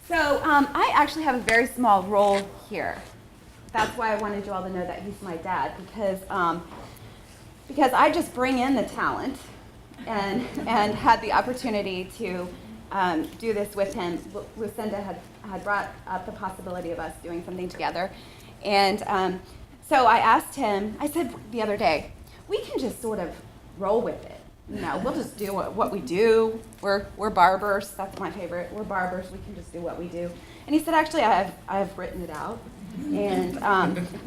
So I actually have a very small role here. That's why I wanted you all to know that he's my dad, because I just bring in the talent and had the opportunity to do this with him. Lucinda had brought up the possibility of us doing something together. And so I asked him, I said the other day, we can just sort of roll with it. You know, we'll just do what we do. We're barbers. That's my favorite. We're barbers. We can just do what we do. And he said, actually, I have written it out. And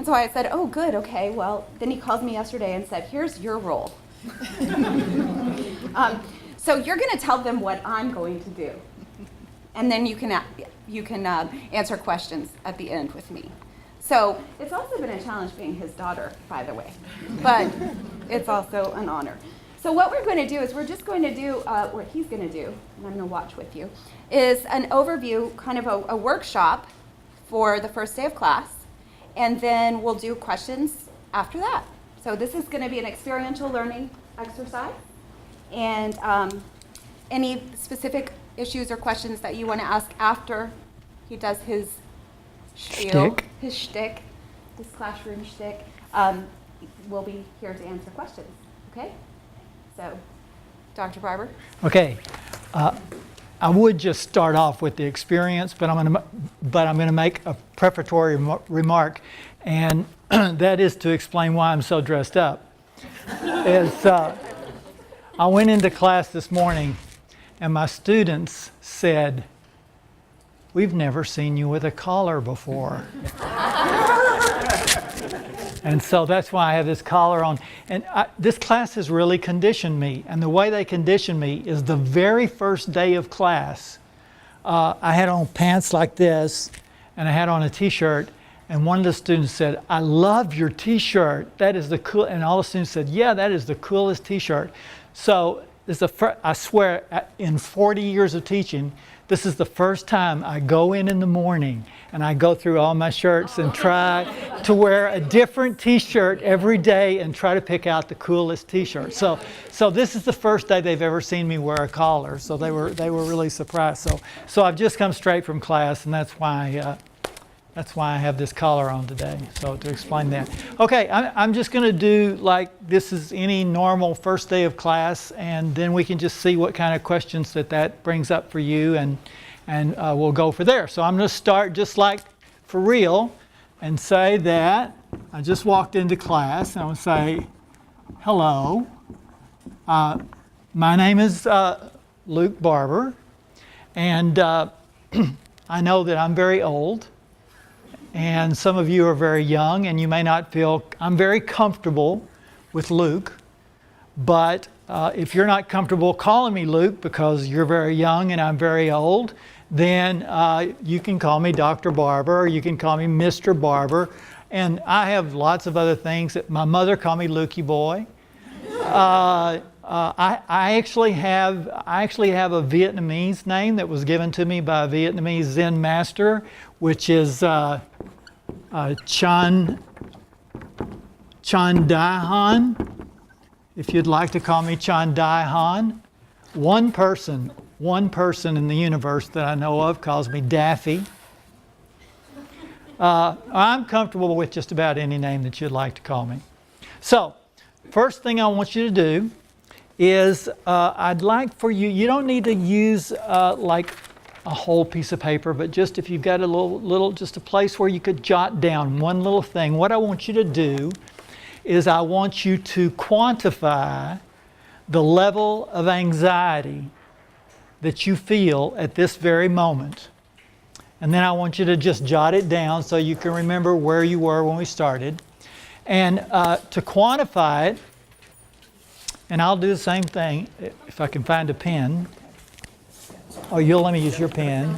so I said, oh, good, okay. Well, then he called me yesterday and said, here's your role. So you're going to tell them what I'm going to do. And then you can answer questions at the end with me. So it's also been a challenge being his daughter, by the way. But it's also an honor. So what we're going to do is we're just going to do what he's going to do, and I'm going to watch with you, is an overview, kind of a workshop for the first day of class, and then we'll do questions after that. So this is going to be an experiential learning exercise, and any specific issues or questions that you want to ask after he does his spiel, his shtick, his classroom shtick, we'll be here to answer questions, okay? So, Dr. Barber? Okay. I would just start off with the experience, but I'm going to make a prefatory remark, and that is to explain why I'm so dressed up. I went into class this morning, and my students said, "We've never seen you with a collar before." And so that's why I have this collar on. And this class has really conditioned me. And the way they conditioned me is the very first day of class, I had on pants like this, and I had on a t-shirt. And one of the students said, "I love your t-shirt. That is the cool." And all the students said, "Yeah, that is the coolest t-shirt." So I swear, in 40 years of teaching, this is the first time I go in the morning and I go through all my shirts and try to wear a different t-shirt every day and try to pick out the coolest t-shirt. So this is the first day they've ever seen me wear a collar. So they were really surprised. So I've just come straight from class, and that's why I have this collar on today. So to explain that. Okay, I'm just going to do like this is any normal first day of class, and then we can just see what kind of questions that brings up for you, and we'll go for there. So I'm going to start just like for real and say that I just walked into class, and I'm going to say, "Hello, my name is Luke Barber, and I know that I'm very old. And some of you are very young, and you may not feel, I'm very comfortable with Luke, but if you're not comfortable calling me Luke because you're very young and I'm very old, then you can call me Dr. Barber, or you can call me Mr. Barber. And I have lots of other things. My mother called me Lukey Boy. I actually have a Vietnamese name that was given to me by a Vietnamese Zen master, which is Chan Dai Han. If you'd like to call me Chan Dai Han. One person in the universe that I know of calls me Daffy. I'm comfortable with just about any name that you'd like to call me. So, first thing I want you to do is I'd like for you don't need to use like a whole piece of paper, but just if you've got a little, just a place where you could jot down one little thing. What I want you to do is I want you to quantify the level of anxiety that you feel at this very moment. And then I want you to just jot it down so you can remember where you were when we started. And to quantify it, and I'll do the same thing if I can find a pen. Oh, you'll let me use your pen.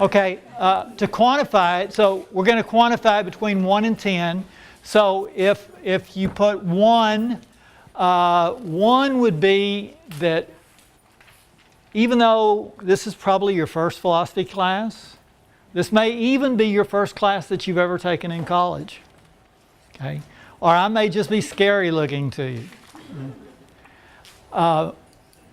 Okay, to quantify it, so we're going to quantify it between 1 and 10. So if you put 1, 1 would be that even though this is probably your first philosophy class, this may even be your first class that you've ever taken in college. Okay? Or I may just be scary looking to you. I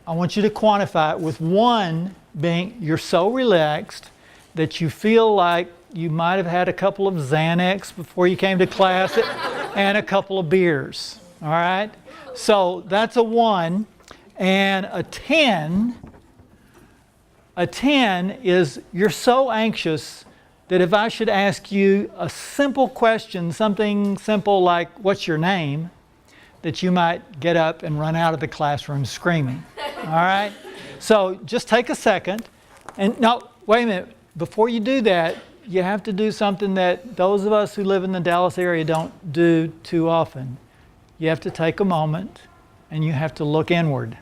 want you to quantify it with 1 being you're so relaxed that you feel like you might have had a couple of Xanax before you came to class and a couple of beers. All right? So that's a 1. And a 10 is you're so anxious that if I should ask you a simple question, something simple like, what's your name? That you might get up and run out of the classroom screaming. All right? So just take a second. And no, wait a minute. Before you do that, you have to do something that those of us who live in the Dallas area don't do too often. You have to take a moment and you have to look inward.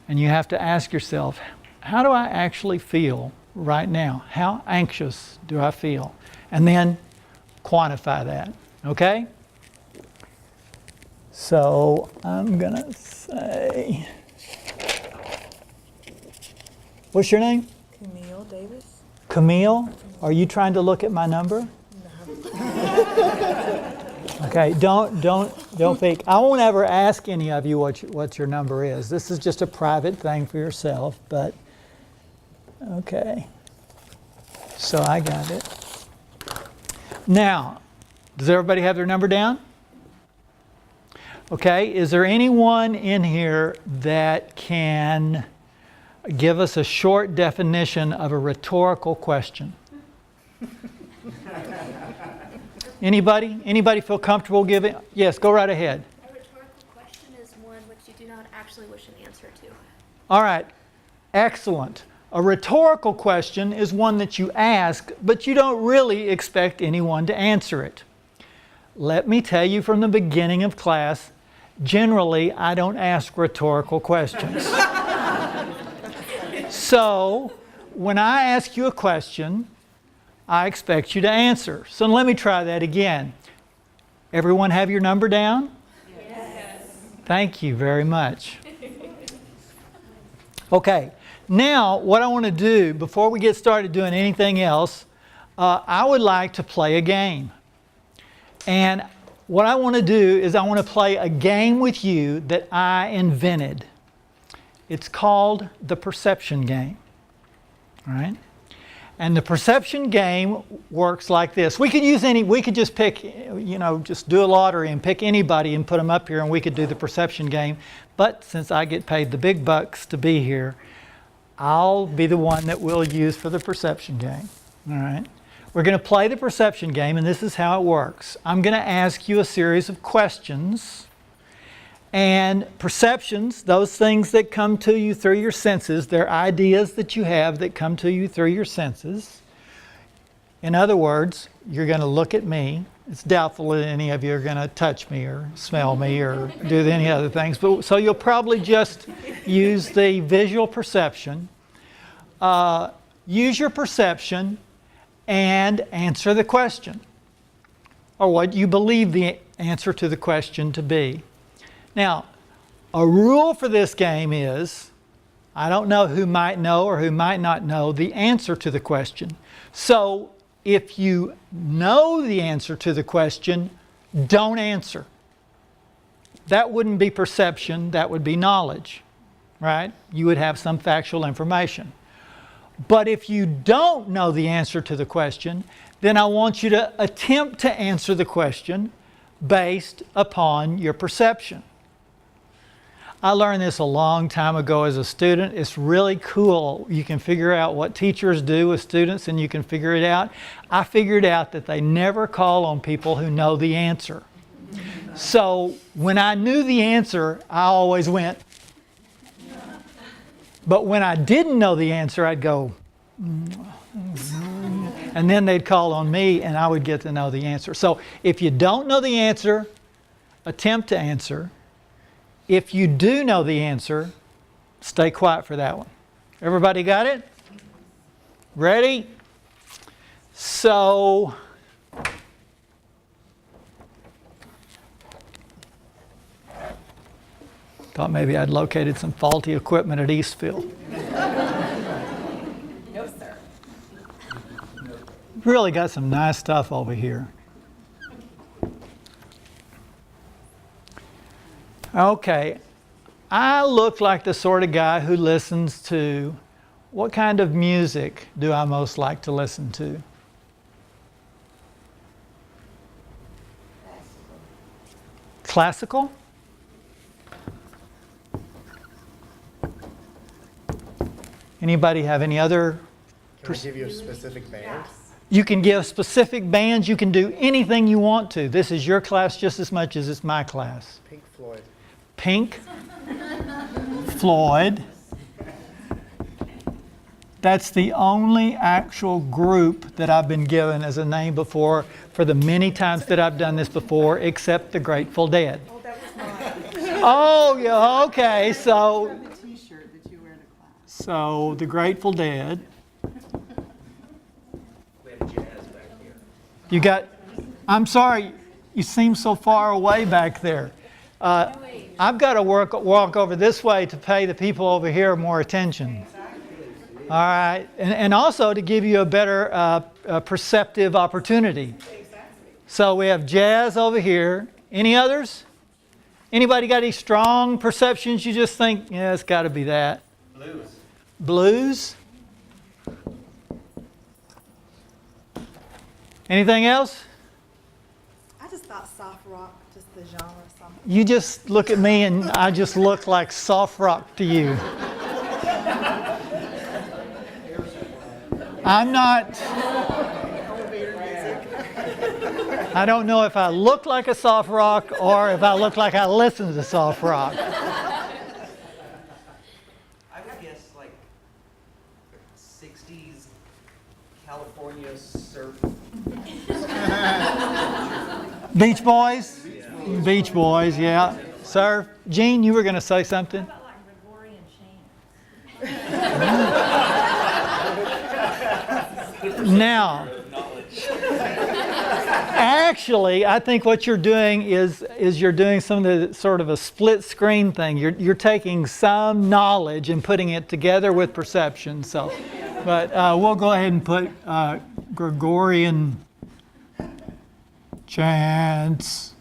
And you have to ask yourself, how do I actually feel right now? How anxious do I feel? And then quantify that. Okay? So I'm going to say, what's your name? Camille Davis. Camille? Are you trying to look at my number? No. Okay, don't peek. I won't ever ask any of you what your number is. This is just a private thing for yourself, but okay. So I got it. Now, does everybody have their number down? Okay, is there anyone in here that can give us a short definition of a rhetorical question? Anybody? Anybody feel comfortable giving? Yes, go right ahead. A rhetorical question is one which you do not actually wish an answer to. All right, excellent. A rhetorical question is one that you ask, but you don't really expect anyone to answer it. Let me tell you from the beginning of class, generally I don't ask rhetorical questions. So, when I ask you a question, I expect you to answer. So let me try that again. Everyone have your number down? Yes. Thank you very much. Okay, now what I want to do before we get started doing anything else, I would like to play a game. And what I want to do is I want to play a game with you that I invented. It's called the perception game. All right? And the perception game works like this. We could just pick, just do a lottery and pick anybody and put them up here and we could do the perception game. But since I get paid the big bucks to be here, I'll be the one that we'll use for the perception game. All right? We're going to play the perception game, and this is how it works. I'm going to ask you a series of questions. And perceptions, those things that come to you through your senses, they're ideas that you have that come to you through your senses. In other words, you're going to look at me. It's doubtful that any of you are going to touch me or smell me or do any other things. So you'll probably just use the visual perception. Use your perception and answer the question, or what you believe the answer to the question to be. Now, a rule for this game is, I don't know who might know or who might not know the answer to the question. So, if you know the answer to the question, don't answer. That wouldn't be perception, that would be knowledge, right? You would have some factual information. But if you don't know the answer to the question, then I want you to attempt to answer the question based upon your perception. I learned this a long time ago as a student. It's really cool. You can figure out what teachers do with students and you can figure it out. I figured out that they never call on people who know the answer. So when I knew the answer, I always went. But when I didn't know the answer, I'd go, and then they'd call on me and I would get to know the answer. So if you don't know the answer, attempt to answer. If you do know the answer, stay quiet for that one. Everybody got it? Ready? So, thought maybe I'd located some faulty equipment at Eastfield. No, sir. Really got some nice stuff over here. Okay, I look like the sort of guy who listens to What kind of music do I most like to listen to? Classical? Anybody have any other? Can I give you a specific band? You can give specific bands. You can do anything you want to. This is your class just as much as it's my class. Pink Floyd. Pink Floyd. That's the only actual group that I've been given as a name before for the many times that I've done this before, except the Grateful Dead. Oh, that was mine. Oh, yeah, okay, so The T-shirt that you wear to class. so the Grateful Dead. We have jazz back here. You got, I'm sorry, you seem so far away back there. I've got to walk over this way to pay the people over here more attention. All right, and also to give you a better perceptive opportunity. So we have jazz over here. Any others? Anybody got any strong perceptions you just think, yeah, it's got to be that? Blues. Blues? Anything else? I just thought soft rock, just the genre, something. You just look at me and I just look like soft rock to you. I'm not, I don't know if I look like a soft rock or if I look like I listen to soft rock. I would guess like 60s California surf. Beach Boys? Beach Boys, yeah. Sir, Gene, you were going to say something? About like Gregorian chants. Now, actually, I think what you're doing is you're doing some of the sort of a split screen thing. You're taking some knowledge and putting it together with perception. So, but we'll go ahead and put Gregorian chants.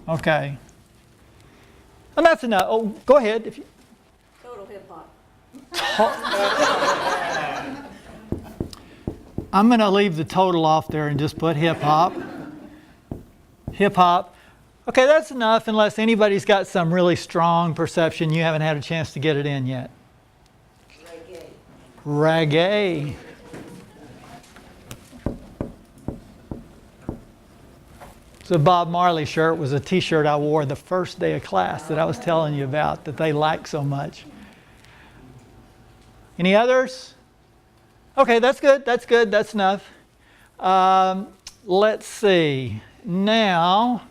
Okay. And that's enough. Oh, go ahead. If you. Total hip hop. I'm going to leave the total off there and just put hip hop. Hip hop. Okay, that's enough unless anybody's got some really strong perception. You haven't had a chance to get it in yet. Reggae. The Bob Marley shirt was a t-shirt I wore the first day of class that I was telling you about that they like so much. Any others? Okay, that's good, that's enough. Let's see. Now,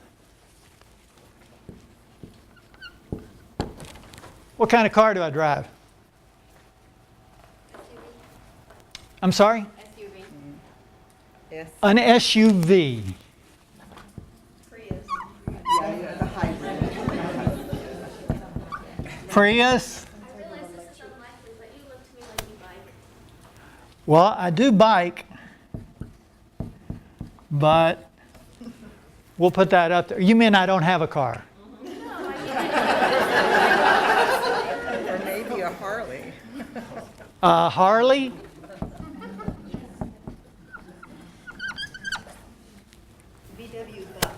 what kind of car do I drive? I'm sorry? SUV. Yes. An SUV. Prius. Yeah, the hybrid. Prius? I realize this is unlikely, but you look to me like you bike. Well, I do bike, but we'll put that up there. You mean I don't have a car? Or maybe a Harley. A Harley? VW bus.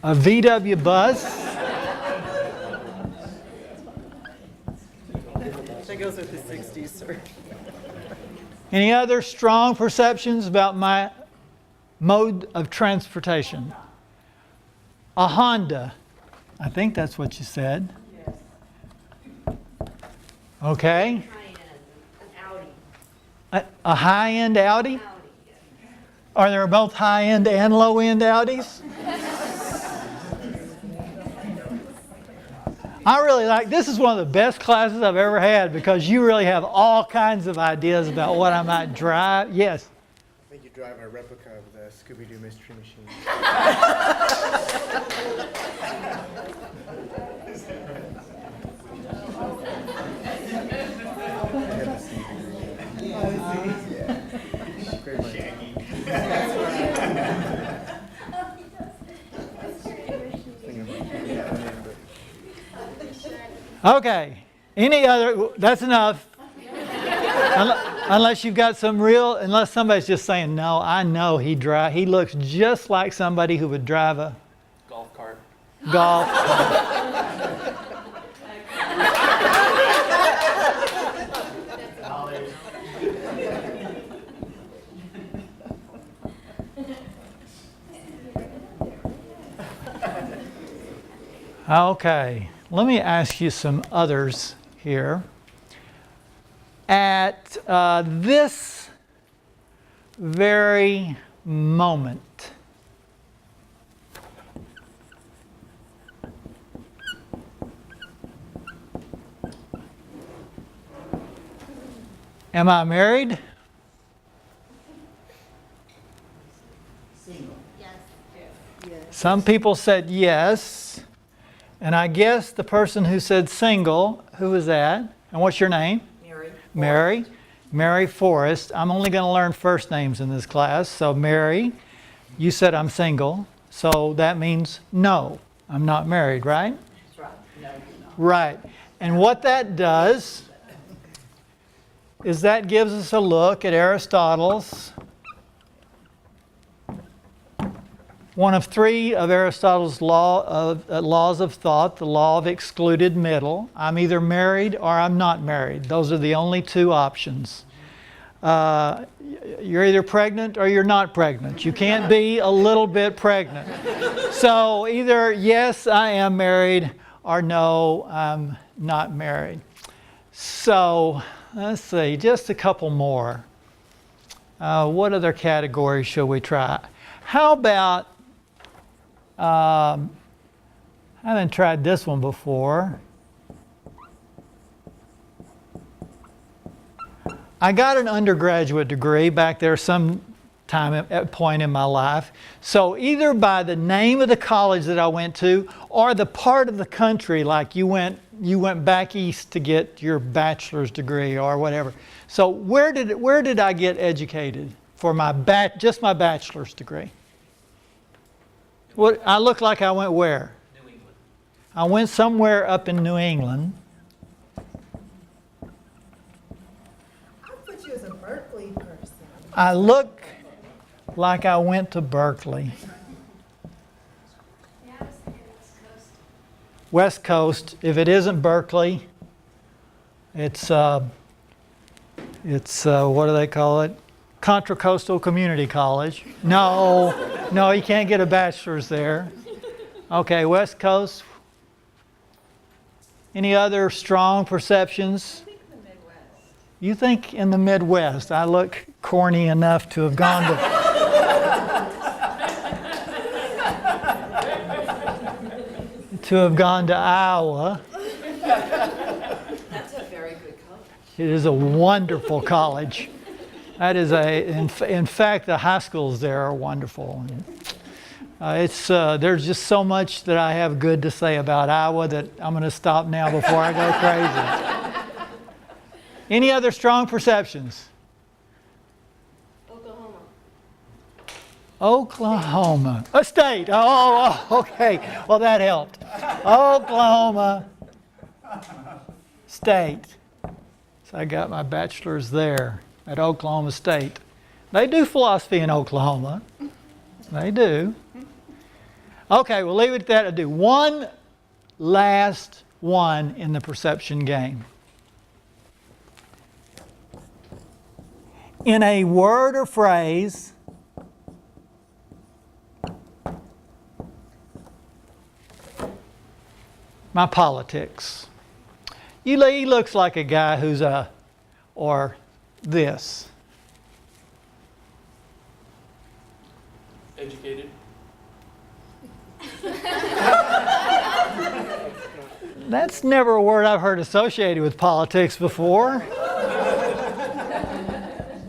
A VW bus? That goes with the 60s, sir. Any other strong perceptions about my mode of transportation? A Honda. I think that's what you said. Yes. Okay. High-end. An Audi. A high-end Audi? Audi, yeah. Are there both high-end and low-end Audis? I really like, this is one of the best classes I've ever had because you really have all kinds of ideas about what I might drive. Yes? I think you drive a replica of the Scooby-Doo Mystery Machine. Great Okay. Any other? That's enough. Unless you've got unless somebody's just saying, no, I know he looks just like somebody who would drive a Golf cart. golf. Okay, let me ask you some others here. At this very moment, am I married? Single. Some people said yes. And I guess the person who said single, who was that? And what's your name? Mary. Mary. Mary Forrest. I'm only going to learn first names in this class. So Mary, you said I'm single. So that means no, I'm not married, right? That's right. No, you're not. Right. And what that does is that gives us a look at Aristotle's, one of three of Aristotle's laws of thought, the law of excluded middle. I'm either married or I'm not married. Those are the only two options. You're either pregnant or you're not pregnant. You can't be a little bit pregnant. So either yes, I am married, or no, I'm not married. So let's see, just a couple more. What other categories shall we try? How about, I haven't tried this one before. I got an undergraduate degree back there some time at point in my life. So either by the name of the college that I went to or the part of the country, like you went back east to get your bachelor's degree or whatever. So where did I get educated for my just my bachelor's degree? What I look like I went where? New England. I went somewhere up in New England. I put you as a Berkeley person. I look like I went to Berkeley. Yeah, I was thinking West Coast. West Coast. If it isn't Berkeley, it's what do they call it? Contra Coastal Community College. No, you can't get a bachelor's there. Okay, West Coast. Any other strong perceptions? You think in the Midwest? I look corny enough to have gone to Iowa. That's a very good college. It is a wonderful college. That is in fact, the high schools there are wonderful. There's just so much that I have good to say about Iowa that I'm going to stop now before I go crazy. Any other strong perceptions? Oklahoma. A state. Oh, okay. Well, that helped. Oklahoma State. So I got my bachelor's there at Oklahoma State. They do philosophy in Oklahoma. They do. Okay, we'll leave it at that. I'll do one last one in the perception game. In a word or phrase, my politics. He looks like a guy who's or this. Educated. That's never a word I've heard associated with politics before.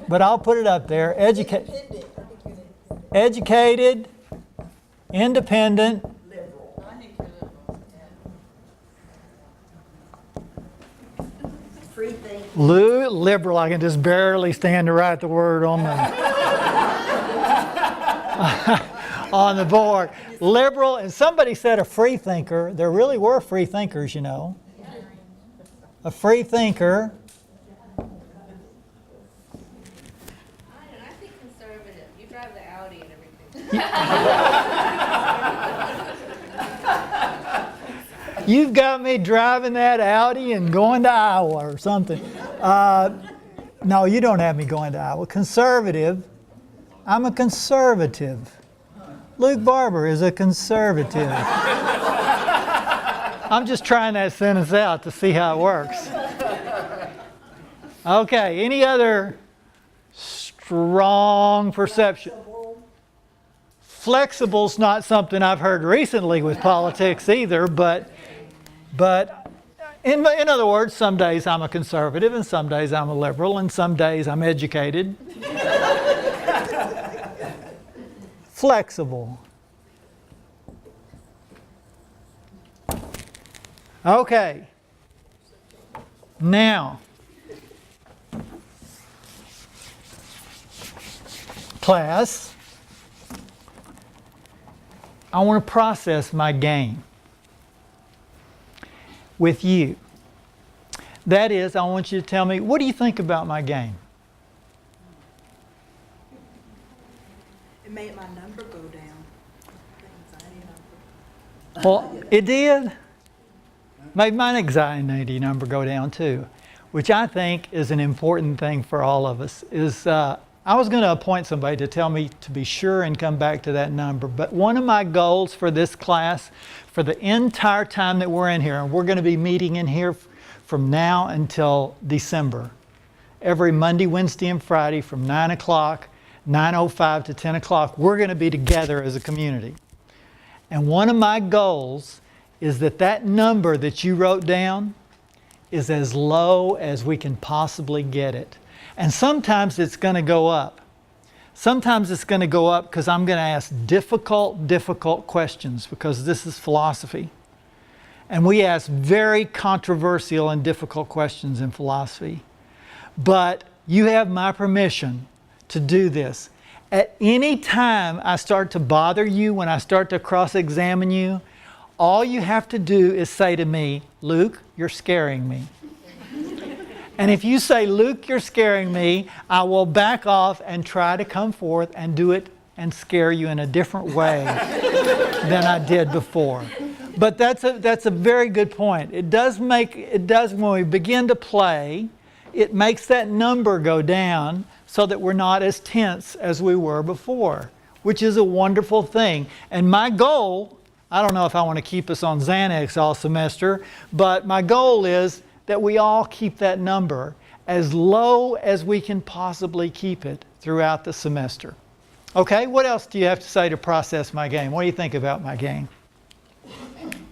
But I'll put it up there. Educated, independent, Free thinking. liberal. I can just barely stand to write the word on the board. Liberal, and somebody said a free thinker. There really were free thinkers, you know. A free thinker. You've got me driving that Audi and going to Iowa or something. No, you don't have me going to Iowa. Conservative. I'm a conservative. Luke Barber is a conservative. I'm just trying that sentence out to see how it works. Okay, any other strong perception? Flexible's not something I've heard recently with politics either, but in other words, some days I'm a conservative and some days I'm a liberal and some days I'm educated. Flexible. Okay. Now, class, I want to process my game with you. That is, I want you to tell me, what do you think about my game? It made my number go down. The anxiety number. Well, it did. Made my anxiety number go down too, which I think is an important thing for all of us. I was going to appoint somebody to tell me to be sure and come back to that number, but one of my goals for this class, for the entire time that we're in here, and we're going to be meeting in here from now until December, every Monday, Wednesday, and Friday from 9 o'clock, 9:05 to 10 o'clock, we're going to be together as a community. And one of my goals is that number that you wrote down is as low as we can possibly get it. And sometimes it's going to go up. Sometimes it's going to go up because I'm going to ask difficult questions, because this is philosophy. And we ask very controversial and difficult questions in philosophy. But you have my permission to do this. At any time I start to bother you, when I start to cross-examine you, all you have to do is say to me, Luke, you're scaring me. And if you say, Luke, you're scaring me, I will back off and try to come forth and do it and scare you in a different way than I did before. But that's a very good point. It does, when we begin to play, it makes that number go down so that we're not as tense as we were before, which is a wonderful thing. And my goal, I don't know if I want to keep us on Xanax all semester, but my goal is that we all keep that number as low as we can possibly keep it throughout the semester. Okay, what else do you have to say to process my game? What do you think about my game? Engaging.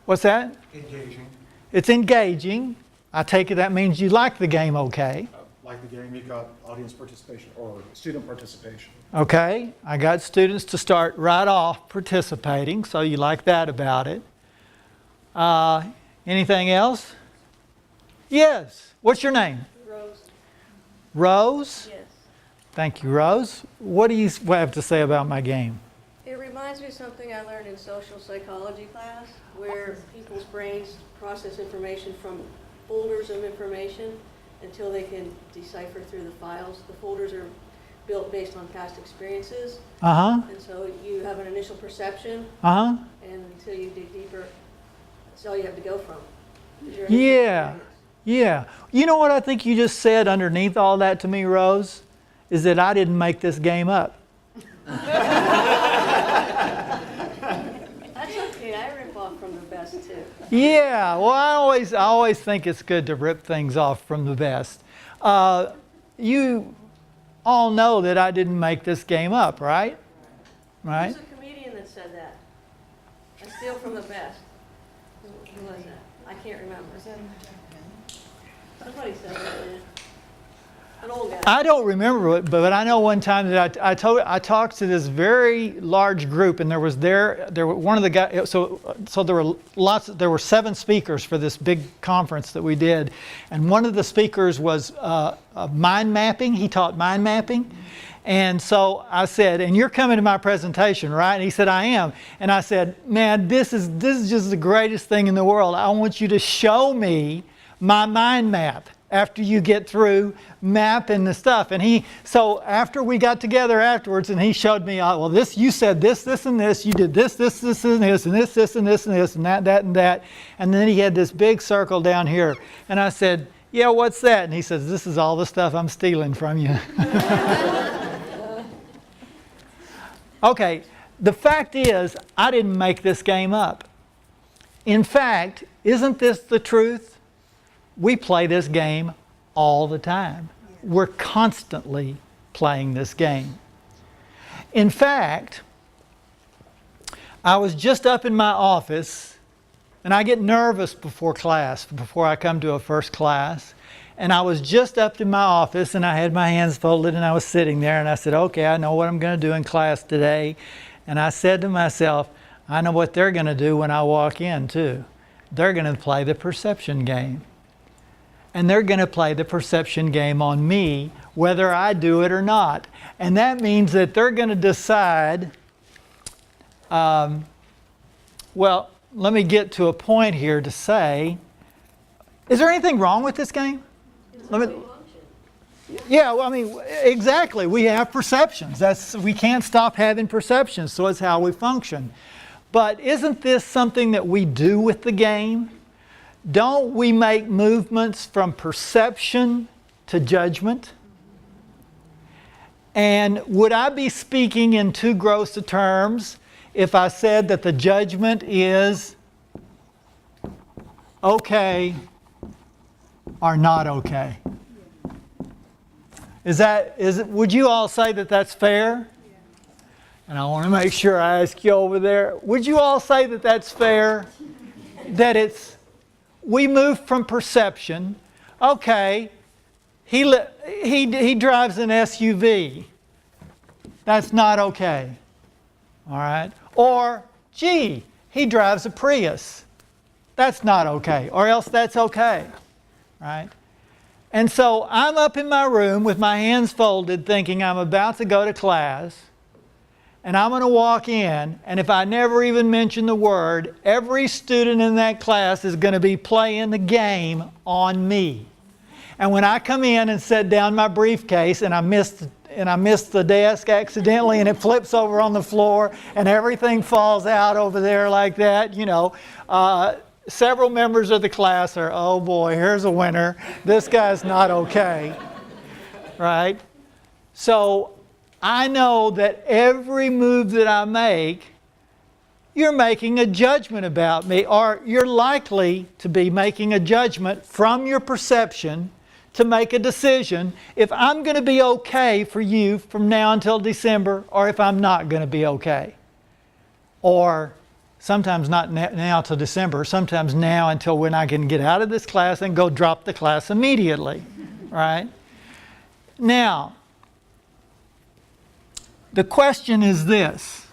What's that? Engaging. It's engaging. I take it that means you like the game okay. Like the game, you've got audience participation or student participation. Okay, I got students to start right off participating, so you like that about it. Anything else? Yes. What's your name? Rose. Rose? Yes. Thank you, Rose. What do you have to say about my game? It reminds me of something I learned in social psychology class, where people's brains process information from folders of information until they can decipher through the files. The folders are built based on past experiences. Uh-huh. And so you have an initial perception, Uh-huh. and until you dig deeper, that's all you have to go from. Is your initial Yeah. experience. Yeah. You know what I think you just said underneath all that to me, Rose? Is that I didn't make this game up. That's okay, I rip off from the best too. Yeah, well, I always think it's good to rip things off from the best. You all know that I didn't make this game up, right? Right? Who's a comedian that said that? I steal from the best. Who was that? I can't remember. Somebody said that, yeah. An old guy. I don't remember it, but I know one time that I talked to this very large group, and there were one of the guys. So there were 7 speakers for this big conference that we did, and one of the speakers was mind mapping. He taught mind mapping, and so I said, "And you're coming to my presentation, right?" And he said, "I am." And I said, "Man, this is just the greatest thing in the world. I want you to show me my mind map." after you get through mapping the stuff. And so after we got together afterwards, and he showed me, well, this, you said this, this, and this, you did this, this, this, and this, and this, this, and this, and this, and that, that, and that. And then he had this big circle down here. And I said, yeah, what's that? And he says, this is all the stuff I'm stealing from you. Okay, the fact is, I didn't make this game up. In fact, isn't this the truth? We play this game all the time. We're constantly playing this game. In fact, I was just up in my office, and I get nervous before class, before I come to a first class. And I was just up in my office, and I had my hands folded, and I was sitting there, and I said, okay, I know what I'm going to do in class today. And I said to myself, I know what they're going to do when I walk in, too. They're going to play the perception game. And they're going to play the perception game on me, whether I do it or not. And that means that they're going to decide, well, let me get to a point here to say, is there anything wrong with this game? Yeah, well, I mean, exactly. We have perceptions. We can't stop having perceptions, so it's how we function. But isn't this something that we do with the game? Don't we make movements from perception to judgment? And would I be speaking in too gross a terms if I said that the judgment is okay or not okay? Would you all say that that's fair? And I want to make sure I ask you over there, would you all say that that's fair? That we move from perception. Okay, he drives an SUV. That's not okay. All right? Or, gee, he drives a Prius. That's not okay. Or else that's okay. Right? And so I'm up in my room with my hands folded thinking I'm about to go to class, and I'm going to walk in, and if I never even mention the word, every student in that class is going to be playing the game on me. And when I come in and set down my briefcase and I miss the desk accidentally and it flips over on the floor and everything falls out over there like that, several members of the class are, oh boy, here's a winner. This guy's not okay. Right? So I know that every move that I make, you're making a judgment about me, or you're likely to be making a judgment from your perception to make a decision if I'm going to be okay for you from now until December, or if I'm not going to be okay. Or sometimes not now till December, sometimes now until when I can get out of this class and go drop the class immediately. Right? Now, the question is this.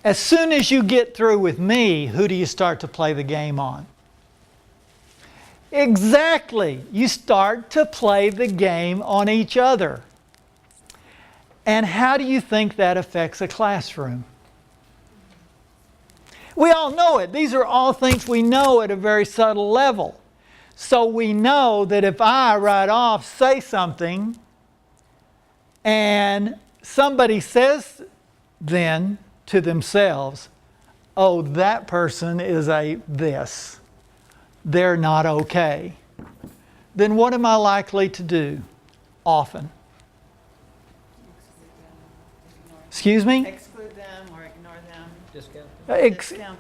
As soon as you get through with me, who do you start to play the game on? Exactly. You start to play the game on each other. And how do you think that affects a classroom? We all know it. These are all things we know at a very subtle level. So we know that if I right off say something and somebody says then to themselves, oh, that person is a this. They're not okay. Then what am I likely to do often? Excuse me? Exclude them or ignore them. Discount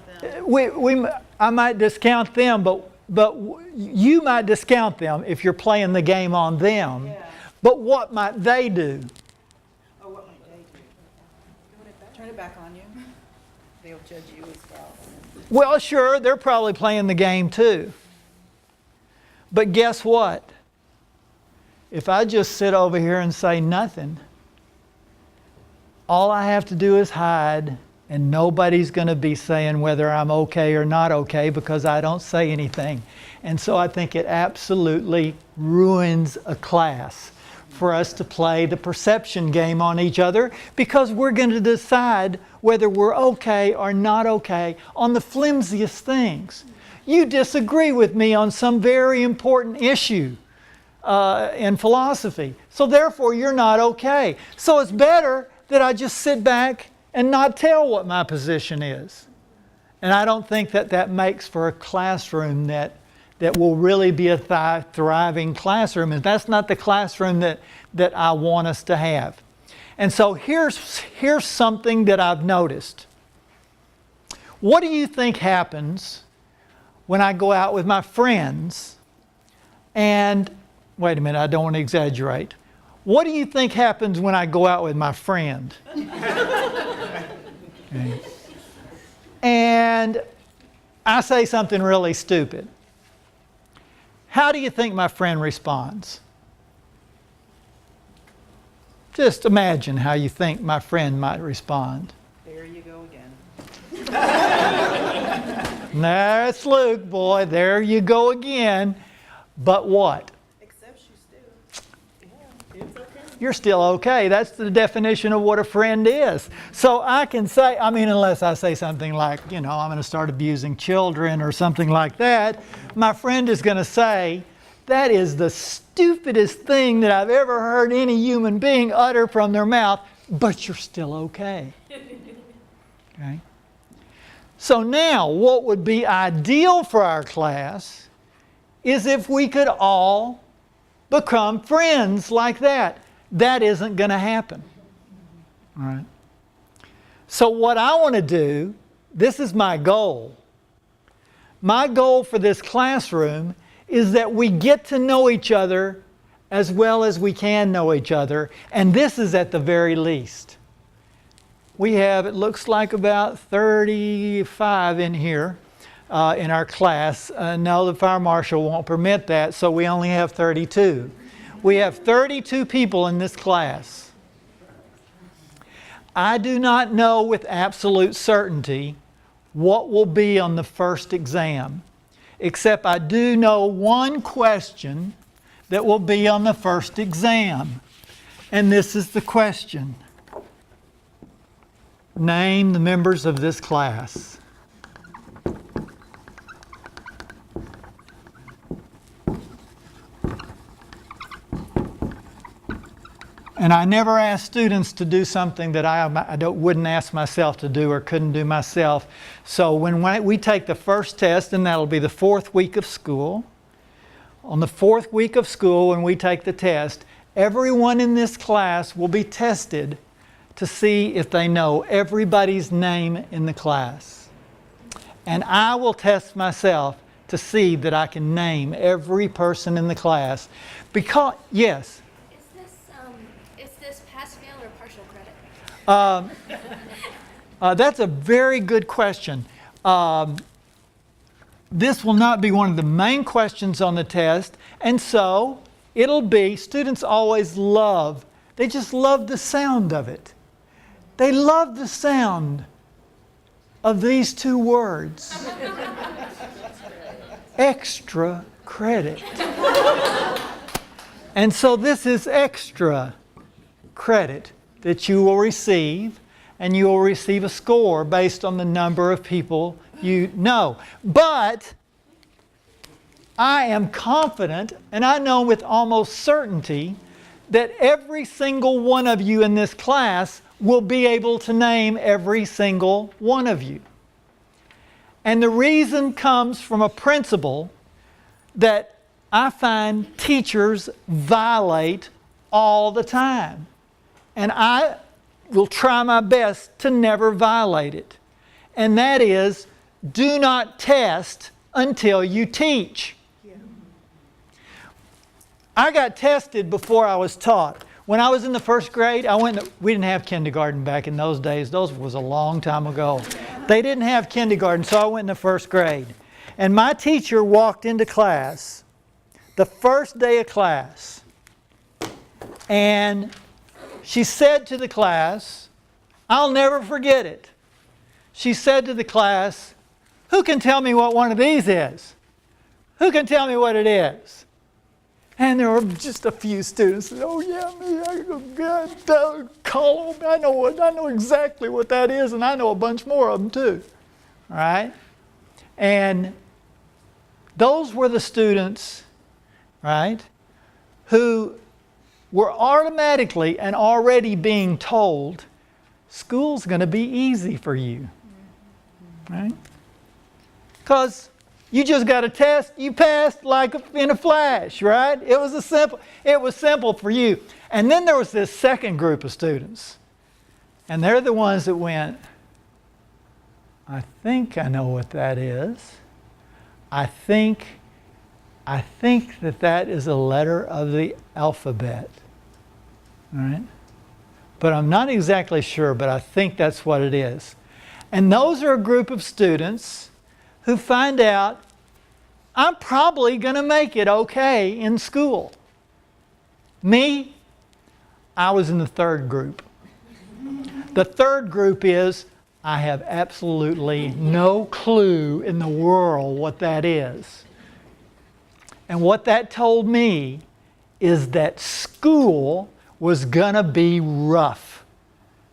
them. I might discount them, but you might discount them if you're playing the game on them. Yeah. But what might they do? Oh, what might they do? Turn it back on you. They'll judge you as well. Well, sure, they're probably playing the game too. But guess what? If I just sit over here and say nothing, all I have to do is hide, and nobody's going to be saying whether I'm okay or not okay because I don't say anything. And so I think it absolutely ruins a class for us to play the perception game on each other, because we're going to decide whether we're okay or not okay on the flimsiest things. You disagree with me on some very important issue in philosophy. So therefore, you're not okay. So it's better that I just sit back and not tell what my position is. And I don't think that that makes for a classroom that will really be a thriving classroom. And that's not the classroom that I want us to have. And so here's something that I've noticed. What do you think happens when I go out with my friends and, wait a minute, I don't want to exaggerate. What do you think happens when I go out with my friend? Okay. And I say something really stupid. How do you think my friend responds? Just imagine how you think my friend might respond. There you go again. That's Luke, boy. There you go again. But what? Except she's still, yeah, it's okay. You're still okay. That's the definition of what a friend is. So I can say, I mean, unless I say something like, I'm going to start abusing children or something like that, my friend is going to say, that is the stupidest thing that I've ever heard any human being utter from their mouth, but you're still okay. Okay? So now, what would be ideal for our class is if we could all become friends like that. That isn't going to happen. All right? So what I want to do, this is my goal. My goal for this classroom is that we get to know each other as well as we can know each other, and this is at the very least. We have, it looks like about 35 in here in our class. No, the fire marshal won't permit that, so we only have 32. We have 32 people in this class. I do not know with absolute certainty what will be on the first exam, except I do know one question that will be on the first exam. And this is the question. Name the members of this class. And I never ask students to do something that I wouldn't ask myself to do or couldn't do myself. So when we take the first test, and that'll be the 4th week of school, on the 4th week of school when we take the test, everyone in this class will be tested to see if they know everybody's name in the class. And I will test myself to see that I can name every person in the class. Because, yes? Is this pass-fail or partial credit? That's a very good question. This will not be one of the main questions on the test, and so it'll be, students always they just love the sound of it. They love the sound of these two words. Extra credit. And so this is extra credit that you will receive, and you will receive a score based on the number of people you know. But I am confident, and I know with almost certainty, that every single one of you in this class will be able to name every single one of you. And the reason comes from a principle that I find teachers violate all the time. And I will try my best to never violate it. And that is, do not test until you teach. Yeah. I got tested before I was taught. When I was in the 1st grade, we didn't have kindergarten back in those days. Those was a long time ago. They didn't have kindergarten, so I went in the 1st grade. And my teacher walked into class, the first day of class, and she said to the class, I'll never forget it. She said to the class, who can tell me what one of these is? Who can tell me what it is? And there were just a few students that said, oh yeah, me, call them. I know exactly what that is, and I know a bunch more of them too. All right? And Those were the students, right, who were automatically and already being told, school's going to be easy for you, right? Because you just got a test, you passed like in a flash, right? It was simple for you. And then there was this second group of students, and they're the ones that went, I think I know what that is. I think that is a letter of the alphabet, all right? But I'm not exactly sure, but I think that's what it is. And those are a group of students who find out, I'm probably going to make it okay in school. Me, I was in the third group. The third group is, I have absolutely no clue in the world what that is. And what that told me is that school was going to be rough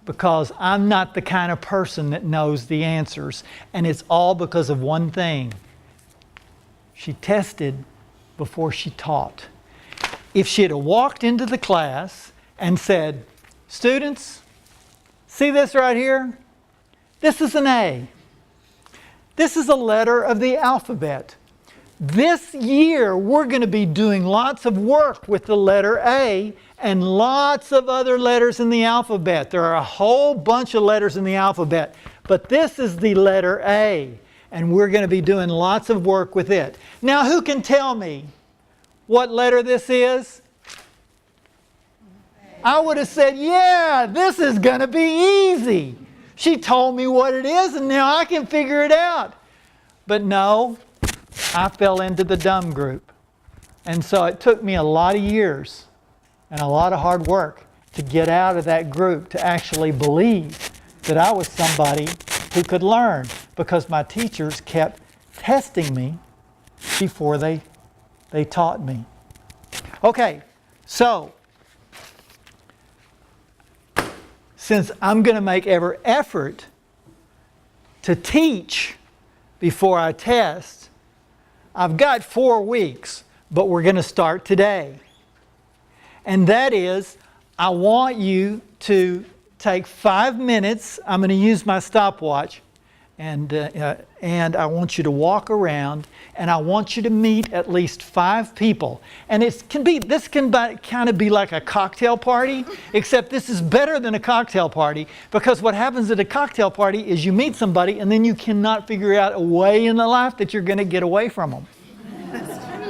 because I'm not the kind of person that knows the answers. And it's all because of one thing. She tested before she taught. If she had walked into the class and said, students, see this right here? This is an A. This is a letter of the alphabet. This year, we're going to be doing lots of work with the letter A and lots of other letters in the alphabet. There are a whole bunch of letters in the alphabet, but this is the letter A, and we're going to be doing lots of work with it. Now, who can tell me what letter this is? I would have said, yeah, this is going to be easy. She told me what it is, and now I can figure it out. But no, I fell into the dumb group. And so it took me a lot of years and a lot of hard work to get out of that group, to actually believe that I was somebody who could learn, because my teachers kept testing me before they taught me. Okay, so since I'm going to make every effort to teach before I test, I've got 4 weeks, but we're going to start today. And that is, I want you to take 5 minutes. I'm going to use my stopwatch, and I want you to walk around, and I want you to meet at least 5 people. And this can kind of be like a cocktail party, except this is better than a cocktail party, because what happens at a cocktail party is you meet somebody and then you cannot figure out a way in the life that you're going to get away from them.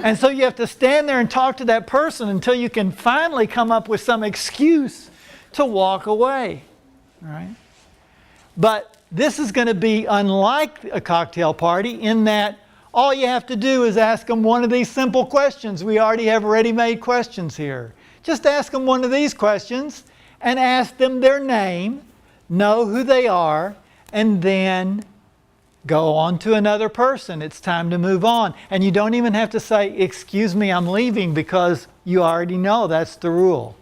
And so you have to stand there and talk to that person until you can finally come up with some excuse to walk away. All right? But this is going to be unlike a cocktail party in that all you have to do is ask them one of these simple questions. We already have ready-made questions here. Just ask them one of these questions and ask them their name, know who they are, and then go on to another person. It's time to move on. And you don't even have to say, excuse me, I'm leaving, because you already know that's the rule.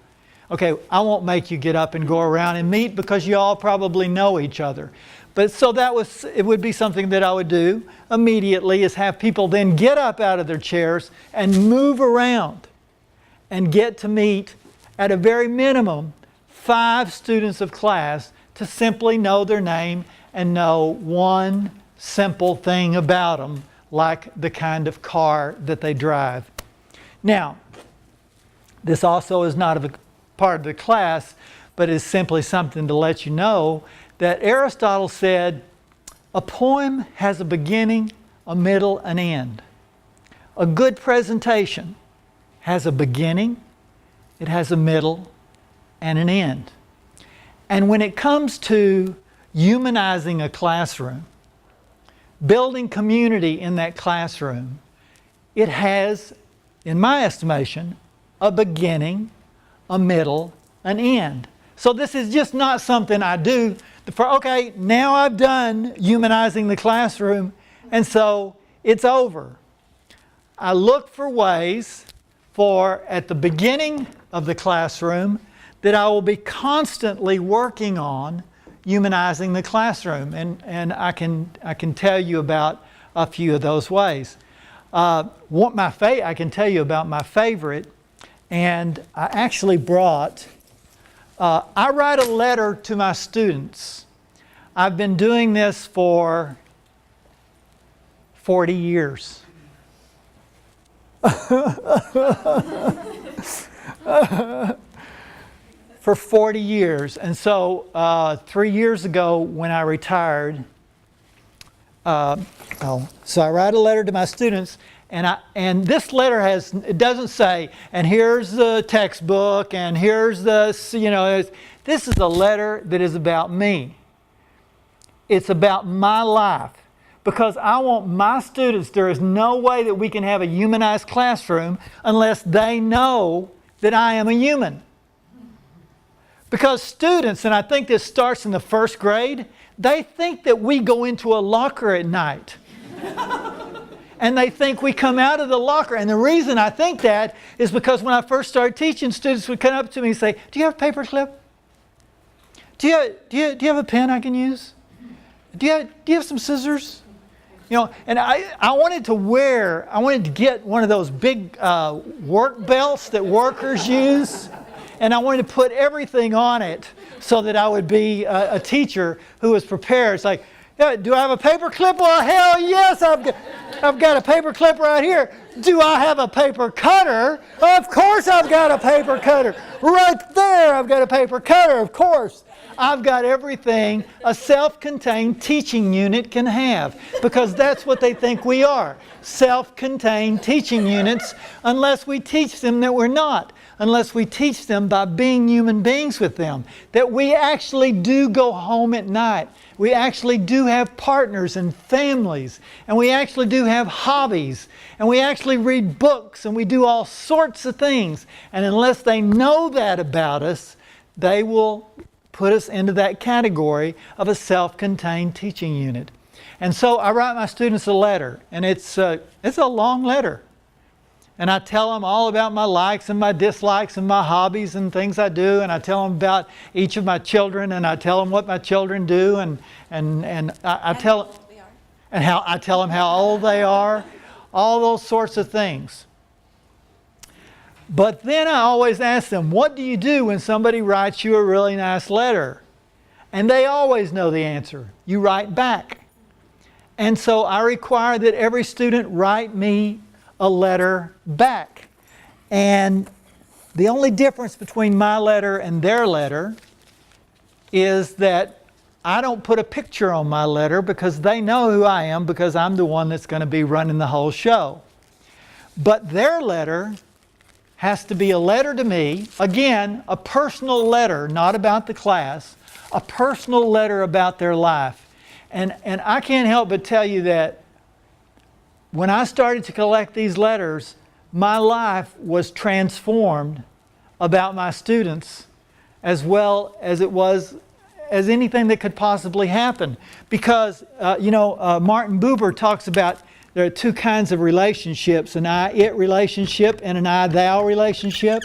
Okay, I won't make you get up and go around and meet, because you all probably know each other. But so it would be something that I would do immediately, is have people then get up out of their chairs and move around and get to meet, at a very minimum, 5 students of class to simply know their name and know one simple thing about them, like the kind of car that they drive. Now, this also is not a part of the class, but is simply something to let you know that Aristotle said, a poem has a beginning, a middle, an end. A good presentation has a beginning, it has a middle, and an end. And when it comes to humanizing a classroom, building community in that classroom, it has, in my estimation, a beginning, a middle, an end. So this is just not something I do for, okay, now I've done humanizing the classroom, and so it's over. I look for ways at the beginning of the classroom that I will be constantly working on humanizing the classroom. And I can tell you about a few of those ways. I can tell you about my favorite, and I actually brought, I write a letter to my students. I've been doing this for 40 years. For 40 years. And so 3 years ago when I retired, so I write a letter to my students, and this letter it doesn't say, and here's the textbook, and here's the, this is a letter that is about me. It's about my life. Because I want my students, there is no way that we can have a humanized classroom unless they know that I am a human. Because students, and I think this starts in the first grade, they think that we go into a locker at night. And they think we come out of the locker. And the reason I think that is because when I first started teaching, students would come up to me and say, do you have a paper clip? Do you have a pen I can use? Do you have some scissors? And I wanted to get one of those big work belts that workers use. And I wanted to put everything on it so that I would be a teacher who was prepared. It's like, yeah, do I have a paper clip? Well, hell yes, I've got a paper clip right here. Do I have a paper cutter? Of course I've got a paper cutter. Right there I've got a paper cutter, of course. I've got everything a self-contained teaching unit can have, because that's what they think we are. Self-contained teaching units, unless we teach them that we're not. Unless we teach them by being human beings with them. That we actually do go home at night. We actually do have partners and families. And we actually do have hobbies. And we actually read books. And we do all sorts of things. And unless they know that about us, they will put us into that category of a self-contained teaching unit. And so I write my students a letter. And it's a long letter. And I tell them all about my likes and my dislikes and my hobbies and things I do. And I tell them about each of my children, and I tell them what my children do, and I tell them how old they are, all those sorts of things. But then I always ask them, what do you do when somebody writes you a really nice letter? And they always know the answer. You write back. And so I require that every student write me a letter back. And the only difference between my letter and their letter is that I don't put a picture on my letter, because they know who I am, because I'm the one that's going to be running the whole show. But their letter has to be a letter to me, again, a personal letter, not about the class, a personal letter about their life. And I can't help but tell you that when I started to collect these letters, my life was transformed about my students, as well as it was as anything that could possibly happen. Because, Martin Buber talks about there are two kinds of relationships, an I-it relationship and an I-thou relationship.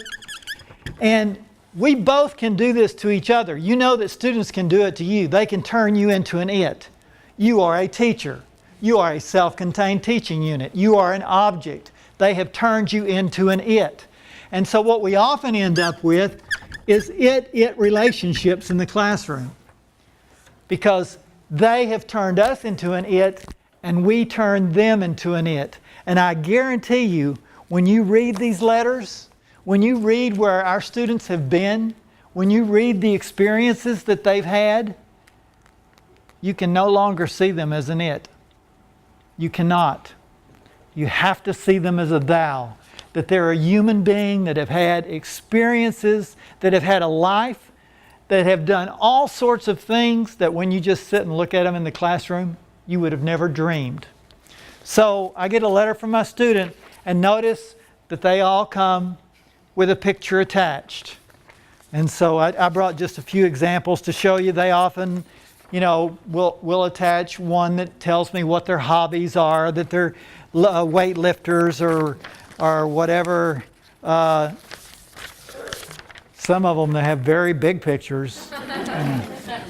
And we both can do this to each other. You know that students can do it to you. They can turn you into an it. You are a teacher. You are a self-contained teaching unit. You are an object. They have turned you into an it. And so what we often end up with is it relationships in the classroom. Because they have turned us into an it, and we turned them into an it. And I guarantee you, when you read these letters, when you read where our students have been, when you read the experiences that they've had, you can no longer see them as an it. You cannot. You have to see them as a thou. That they're a human being, that have had experiences, that have had a life, that have done all sorts of things that when you just sit and look at them in the classroom, you would have never dreamed. So I get a letter from my student, and notice that they all come with a picture attached. And so I brought just a few examples to show you. They often we'll attach one that tells me what their hobbies are, that they're weightlifters or whatever. Some of them, they have very big pictures.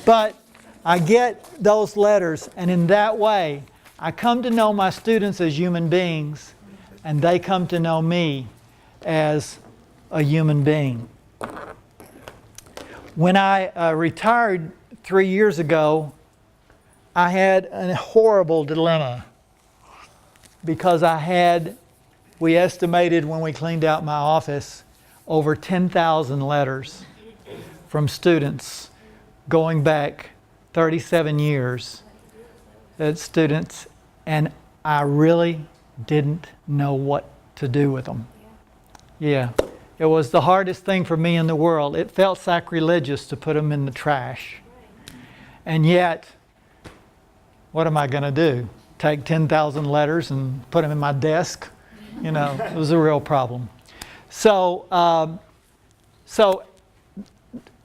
But I get those letters, and in that way, I come to know my students as human beings, and they come to know me as a human being. When I retired 3 years ago, I had a horrible dilemma because we estimated when we cleaned out my office, over 10,000 letters from students going back 37 years. Students, and I really didn't know what to do with them. Yeah, it was the hardest thing for me in the world. It felt sacrilegious to put them in the trash. And yet, what am I going to do? Take 10,000 letters and put them in my desk? You know, it was a real problem. So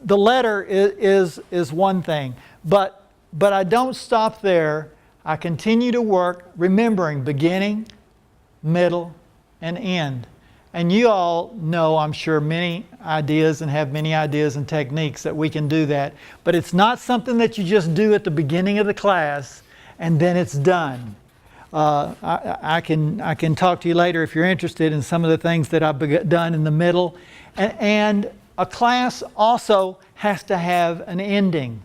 the letter is one thing, but I don't stop there. I continue to work, remembering beginning, middle, and end. And you all know, I'm sure, many ideas and have many ideas and techniques that we can do that. But it's not something that you just do at the beginning of the class and then it's done. I can talk to you later if you're interested in some of the things that I've done in the middle. And a class also has to have an ending.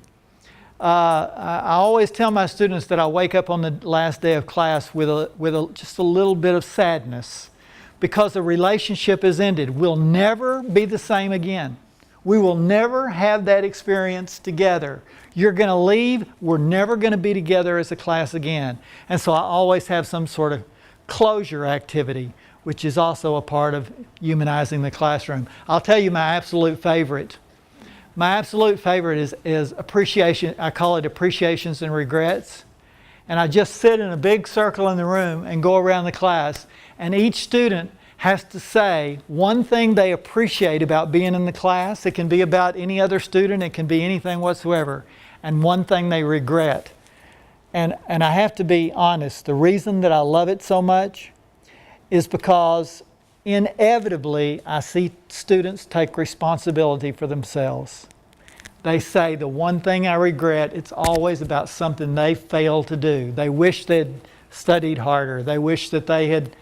I always tell my students that I wake up on the last day of class with just a little bit of sadness because the relationship is ended. We'll never be the same again. We will never have that experience together. You're going to leave. We're never going to be together as a class again. And so I always have some sort of closure activity, which is also a part of humanizing the classroom. I'll tell you my absolute favorite. My absolute favorite is appreciation. I call it appreciations and regrets. And I just sit in a big circle in the room and go around the class, and each student has to say one thing they appreciate about being in the class. It can be about any other student. It can be anything whatsoever. And one thing they regret. And I have to be honest, the reason that I love it so much is because inevitably I see students take responsibility for themselves. They say the one thing I regret, it's always about something they failed to do. They wish they'd studied harder. They wish that they had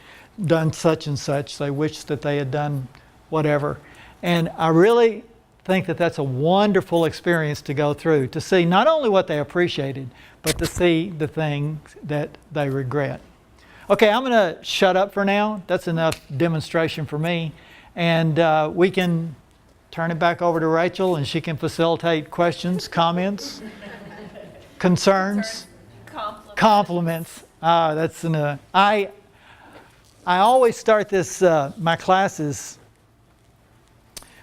done such and such. They wish that they had done whatever. And I really think that that's a wonderful experience to go through, to see not only what they appreciated, but to see the things that they regret. Okay, I'm going to shut up for now. That's enough demonstration for me. And we can turn it back over to Rachel, and she can facilitate questions, comments, concerns, compliments. That's enough. I always start this, my classes,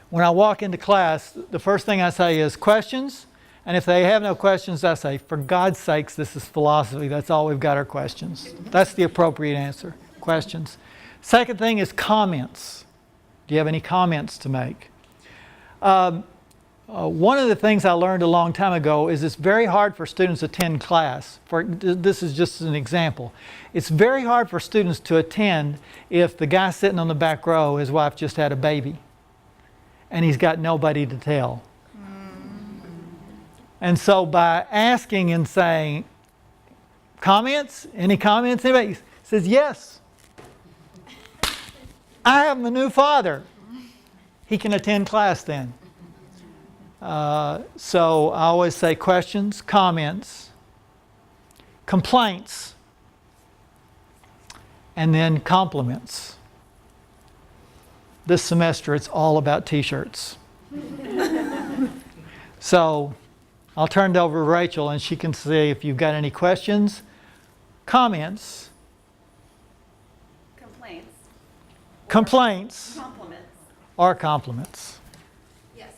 when I walk into class, the first thing I say is questions. And if they have no questions, I say, for God's sakes, this is philosophy. That's all we've got are questions. That's the appropriate answer, questions. Second thing is comments. Do you have any comments to make? One of the things I learned a long time ago is it's very hard for students to attend class. This is just an example. It's very hard for students to attend if the guy sitting on the back row, his wife just had a baby, and he's got nobody to tell. And so by asking and saying, comments? Any comments? Anybody says, yes. I have a new father. He can attend class then. So I always say questions, comments, complaints, and then compliments. This semester it's all about t-shirts. So I'll turn it over to Rachel and she can say if you've got any questions, comments, complaints, or compliments. Yes.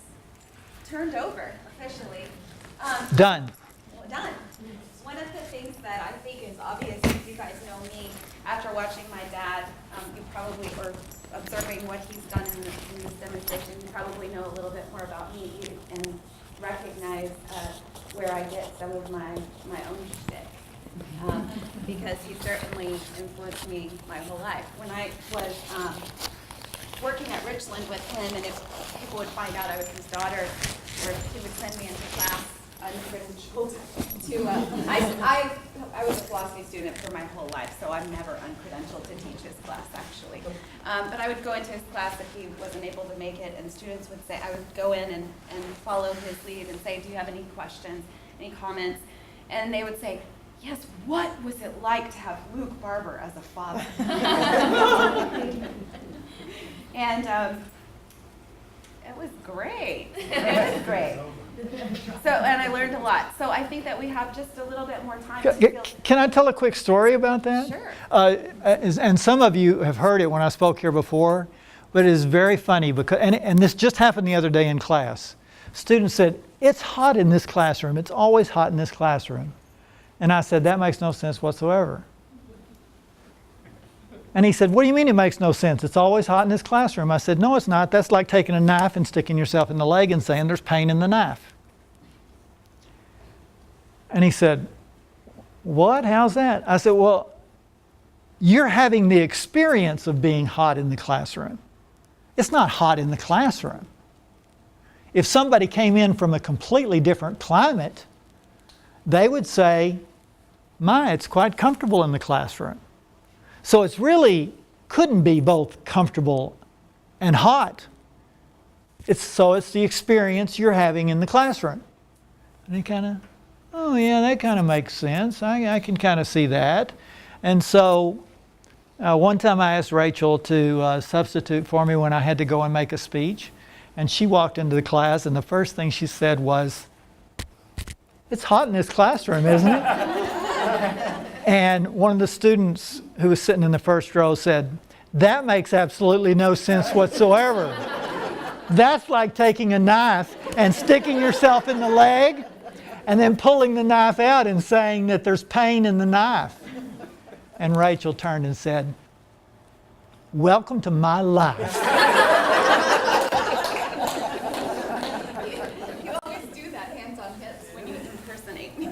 Turned over officially. Done. Well, done. One of the things that I think is obvious, if you guys know me, after watching my dad, you probably, or observing what he's done in this demonstration, you probably know a little bit more about me and recognize where I get some of my own shtick. Because he certainly influenced me my whole life. When I was working at Richland with him, and if people would find out I was his daughter, or he would send me into class uncredentialed to, I was a philosophy student for my whole life, so I'm never uncredentialed to teach his class, actually. But I would go into his class if he wasn't able to make it, and students would say, I would go in and follow his lead and say, do you have any questions, any comments? And they would say, yes, what was it like to have Luke Barber as a father? And it was great. It was great. So, and I learned a lot. So I think that we have just a little bit more time to feel. Can I tell a quick story about that? Sure. And some of you have heard it when I spoke here before, but it is very funny because, and this just happened the other day in class. Students said, it's hot in this classroom. It's always hot in this classroom. And I said, that makes no sense whatsoever. And he said, what do you mean it makes no sense? It's always hot in this classroom. I said, no, it's not. That's like taking a knife and sticking yourself in the leg and saying there's pain in the knife. And he said, what? How's that? I said, well, you're having the experience of being hot in the classroom. It's not hot in the classroom. If somebody came in from a completely different climate, they would say, my, it's quite comfortable in the classroom. So it's really couldn't be both comfortable and hot. It's the experience you're having in the classroom. And he kind of, oh yeah, that kind of makes sense. I can kind of see that. And so one time I asked Rachel to substitute for me when I had to go and make a speech. And she walked into the class and the first thing she said was, it's hot in this classroom, isn't it? And one of the students who was sitting in the first row said, that makes absolutely no sense whatsoever. That's like taking a knife and sticking yourself in the leg and then pulling the knife out and saying that there's pain in the knife. And Rachel turned and said, welcome to my life. You always do that, hands on hips, when you impersonate me.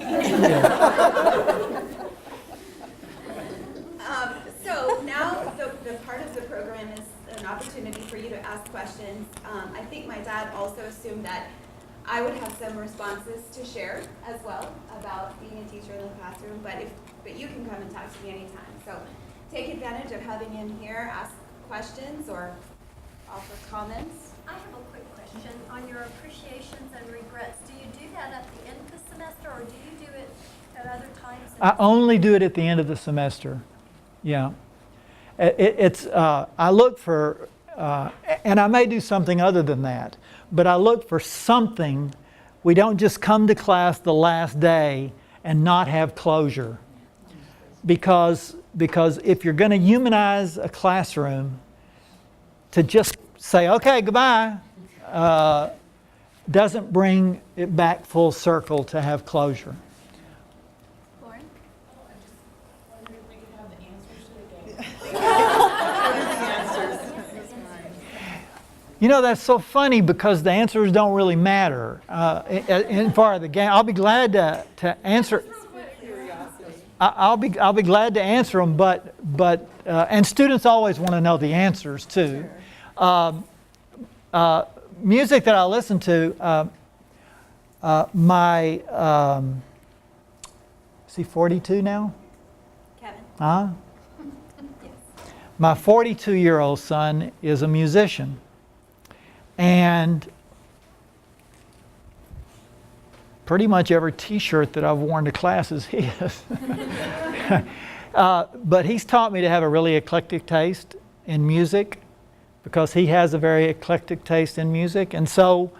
So now the part of the program is an opportunity for you to ask questions. I think my dad also assumed that I would have some responses to share as well about being a teacher in the classroom, but you can come and talk to me anytime. So take advantage of having him here, ask questions or offer comments. I have a quick question on your appreciations and regrets. Do you do that at the end of the semester, or do you do it at other times? I only do it at the end of the semester. Yeah. I look for, and I may do something other than that, but I look for something. We don't just come to class the last day and not have closure. Because if you're going to humanize a classroom, to just say, okay, goodbye, doesn't bring it back full circle to have closure. Lauren? You know, that's so funny because the answers don't really matter in part of the game. I'll be glad to answer. I'll be glad to answer them, but and students always want to know the answers too. Music that I listen to, is he 42 now? Kevin? Huh? My 42-year-old son is a musician. And pretty much every t-shirt that I've worn to class is his. But he's taught me to have a really eclectic taste in music because he has a very eclectic taste in music. And so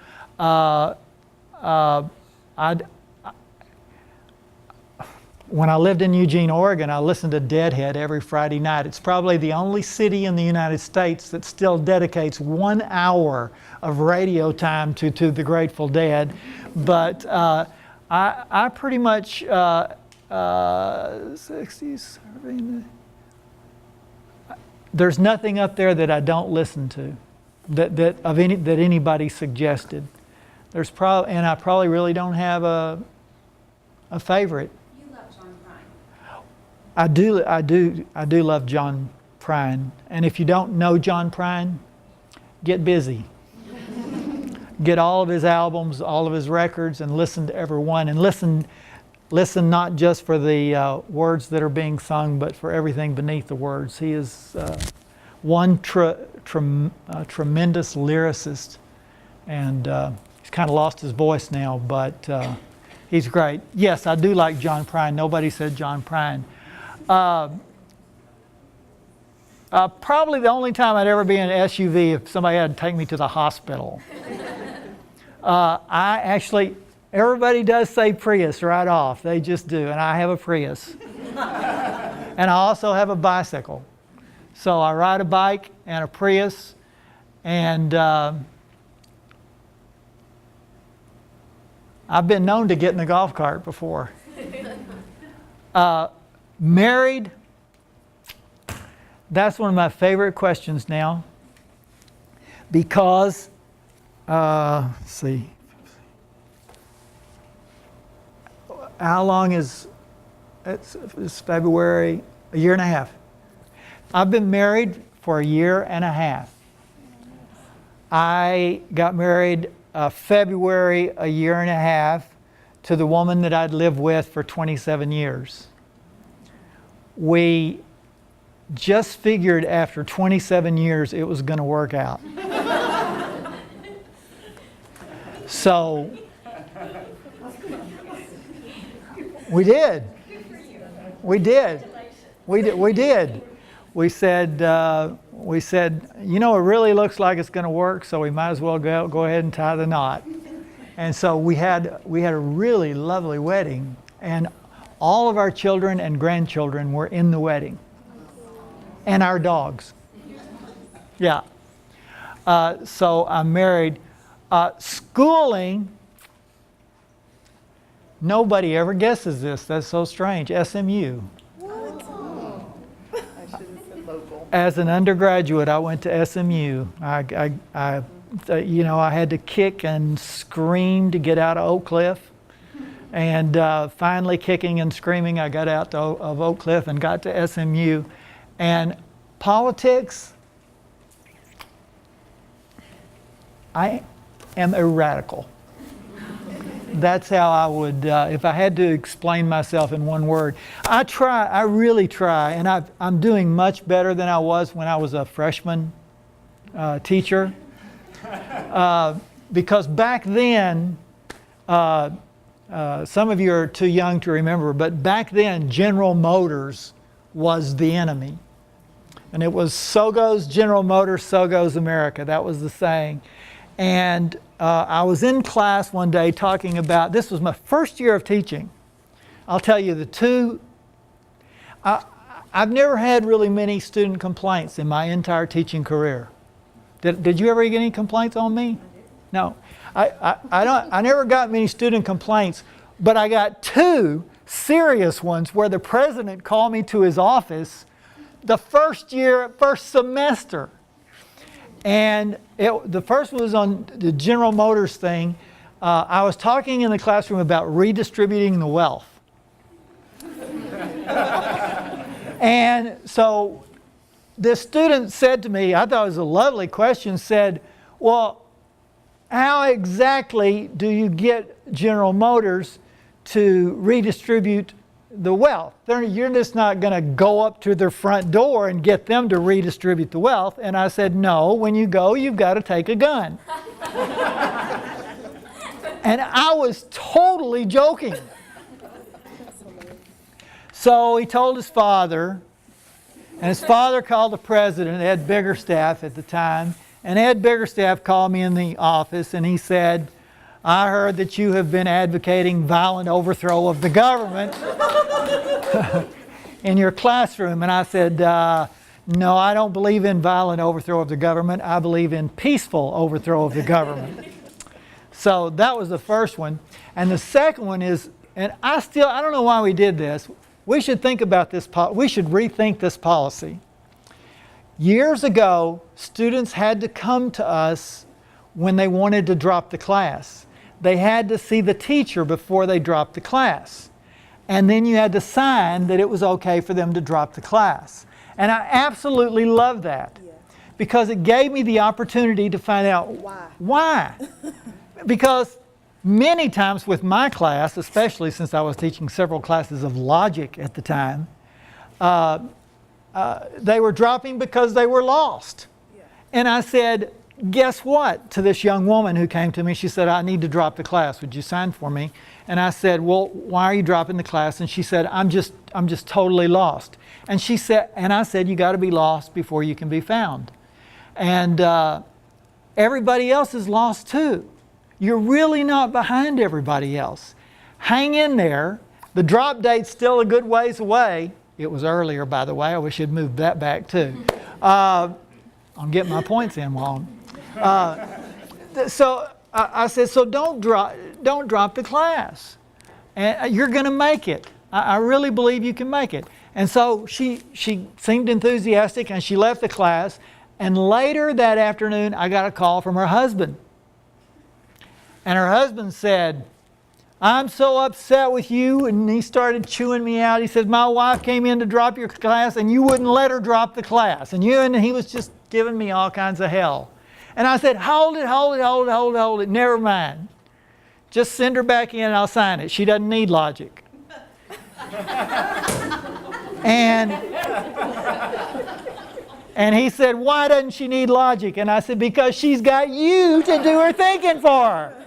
when I lived in Eugene, Oregon, I listened to Deadhead every Friday night. It's probably the only city in the United States that still dedicates 1 hour of radio time to the Grateful Dead. But I pretty much 60s. There's nothing up there that I don't listen to that anybody suggested. And I probably really don't have a favorite. I do love John Prine. And if you don't know John Prine, get busy. Get all of his albums, all of his records, and listen to every one. And listen listen not just for the words that are being sung, but for everything beneath the words. He is one tremendous lyricist, and he's kind of lost his voice now, but he's great. Yes, I do like John Prine. Nobody said John Prine. Probably the only time I'd ever be in an SUV if somebody had to take me to the hospital. Everybody does say Prius right off. They just do, and I have a Prius. And I also have a bicycle. So I ride a bike and a Prius, and I've been known to get in a golf cart before. Married, that's one of my favorite questions now, because, let's see, how long is, it's February, a year and a half. I've been married for a year and a half. I got married February a year and a half to the woman that I'd lived with for 27 years. We just figured after 27 years it was going to work out. So we did. We did. We did. We said, you know, it really looks like it's going to work, so we might as well go ahead and tie the knot. And so we had a really lovely wedding, and all of our children and grandchildren were in the wedding, and our dogs. Yeah. So I'm married. Schooling, nobody ever guesses this. That's so strange. SMU. As an undergraduate, I went to SMU. I had to kick and scream to get out of Oak Cliff. And finally, kicking and screaming, I got out of Oak Cliff and got to SMU. And politics, I am a radical. That's how I would, if I had to explain myself in one word. I really try, and I'm doing much better than I was when I was a freshman teacher. Because back then, some of you are too young to remember, but back then General Motors was the enemy. And it was, so goes General Motors, so goes America. That was the saying. And I was in class one day talking about, this was my first year of teaching. I'll tell you I've never had really many student complaints in my entire teaching career. Did you ever get any complaints on me? No. I never got many student complaints, but I got 2 serious ones where the president called me to his office the first semester. And the first was on the General Motors thing. I was talking in the classroom about redistributing the wealth. And so this student said to me, I thought it was a lovely question, said, well, how exactly do you get General Motors to redistribute the wealth? You're just not going to go up to their front door and get them to redistribute the wealth. And I said, no, when you go, you've got to take a gun. And I was totally joking. So he told his father, and his father called the president, Ed Biggerstaff at the time, and Ed Biggerstaff called me in the office and he said, I heard that you have been advocating violent overthrow of the government in your classroom. And I said, no, I don't believe in violent overthrow of the government. I believe in peaceful overthrow of the government. So that was the first one. And the second one is, and I don't know why we did this. We should think about this, we should rethink this policy. Years ago, students had to come to us when they wanted to drop the class. They had to see the teacher before they dropped the class. And then you had to sign that it was okay for them to drop the class. And I absolutely love that. Because it gave me the opportunity to find out why. Because many times with my class, especially since I was teaching several classes of logic at the time, they were dropping because they were lost. And I said, guess what, to this young woman who came to me. She said, I need to drop the class. Would you sign for me? And I said, well, why are you dropping the class? And she said, I'm just totally lost. And she said, and I said, you got to be lost before you can be found. And everybody else is lost too. You're really not behind everybody else. Hang in there. The drop date's still a good ways away. It was earlier, by the way. I wish you'd moved that back too. I'm getting my points in while so I said, so don't drop the class. And you're going to make it. I really believe you can make it. And so she seemed enthusiastic and she left the class. And later that afternoon, I got a call from her husband. And her husband said, I'm so upset with you. And he started chewing me out. He said, my wife came in to drop your class and you wouldn't let her drop the class. And he was just giving me all kinds of hell. And I said, hold it, never mind. Just send her back in and I'll sign it. She doesn't need logic. And he said, why doesn't she need logic? And I said, because she's got you to do her thinking for her.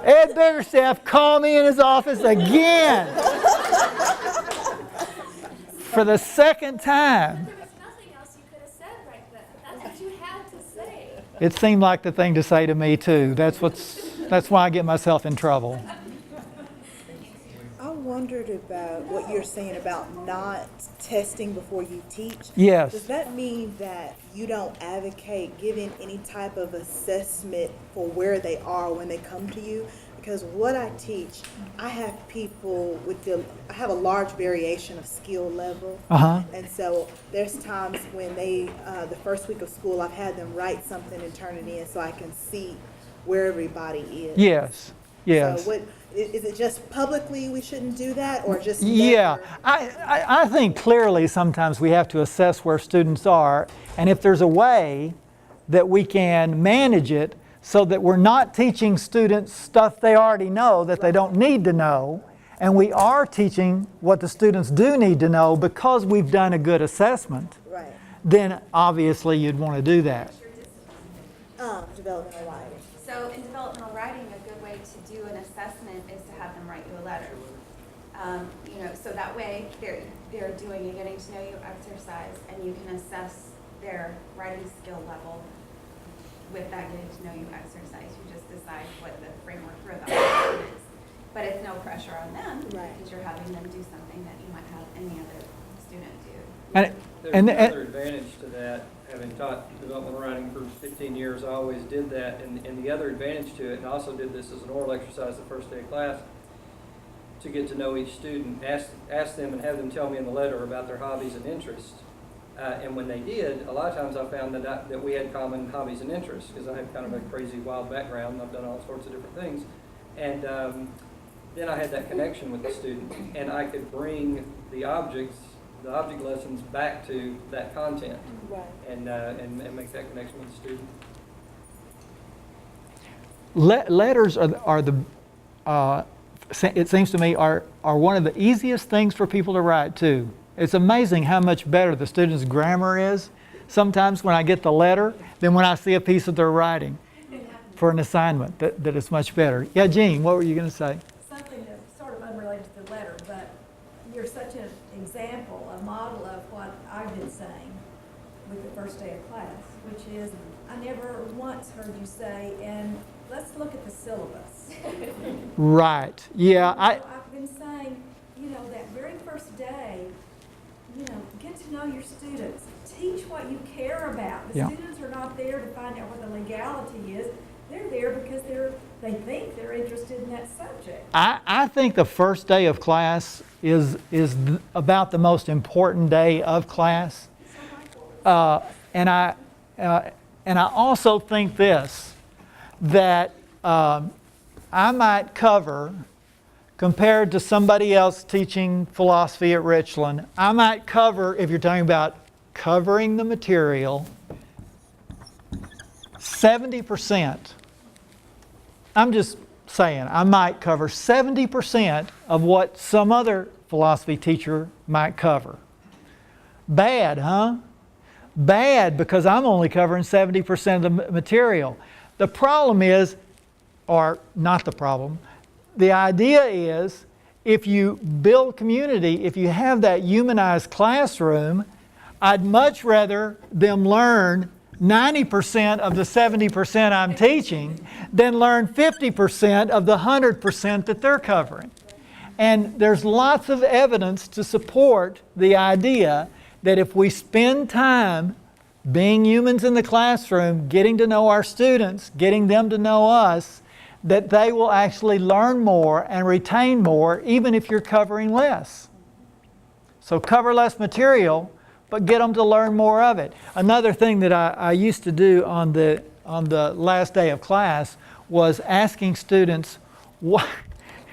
Ed Biggerstaff called me in his office again for the second time. There was nothing else you could have said right then. That's what you had to say. It seemed like the thing to say to me too. That's why I get myself in trouble. I wondered about what you're saying about not testing before you teach. Yes. Does that mean that you don't advocate giving any type of assessment for where they are when they come to you? Because what I teach, I have people I have a large variation of skill level. Uh-huh. And so there's times when the first week of school, I've had them write something and turn it in so I can see where everybody is. Yes. Yes. So is it just publicly we shouldn't do that, or just Yeah, never? I think clearly sometimes we have to assess where students are, and if there's a way that we can manage it so that we're not teaching students stuff they already know that they don't need to know, and we are teaching what the students do need to know because we've done a good assessment, Right. then obviously you'd want to do that. Developmental writing. So in developmental writing, a good way to do an assessment is to have them write you a letter. So that way they're doing a getting to know you exercise, and you can assess their writing skill level with that getting to know you exercise. You just decide what the framework for that is. But it's no pressure on them, Right. because you're having them do something that you might have any other student do. There's another advantage to that. Having taught developmental writing for 15 years, I always did that. And the other advantage to it, and I also did this as an oral exercise the first day of class, to get to know each student, ask them and have them tell me in the letter about their hobbies and interests. And when they did, a lot of times I found that we had common hobbies and interests, because I have kind of a crazy, wild background. I've done all sorts of different things. And then I had that connection with the student, and I could bring the object lessons back to that content, Right. and make that connection with the student. Letters are the it seems to me are one of the easiest things for people to write too. It's amazing how much better the student's grammar is sometimes when I get the letter than when I see a piece of their writing for an assignment, that it's much better. Yeah, Jean, what were you going to say? Something that's sort of unrelated to the letter, but you're such an example, a model of what I've been saying with the first day of class, which is I never once heard you say, and let's look at the syllabus. Right. Yeah. I've been saying, that very first day, get to know your students. Teach what you care about. The students are not there to find out what the legality is. They're there because they think they're interested in that subject. I think the first day of class is about the most important day of class. And I also think this, that I might cover, compared to somebody else teaching philosophy at Richland, I might cover, if you're talking about covering the material, 70%, I'm just saying, I might cover 70% of what some other philosophy teacher might cover. Bad, huh? Bad, because I'm only covering 70% of the material. The problem is, or not the problem, the idea is, if you build community, if you have that humanized classroom, I'd much rather them learn 90% of the 70% I'm teaching than learn 50% of the 100% that they're covering. And there's lots of evidence to support the idea that if we spend time being humans in the classroom, getting to know our students, getting them to know us, that they will actually learn more and retain more, even if you're covering less. So cover less material, but get them to learn more of it. Another thing that I used to do on the last day of class was asking students, what,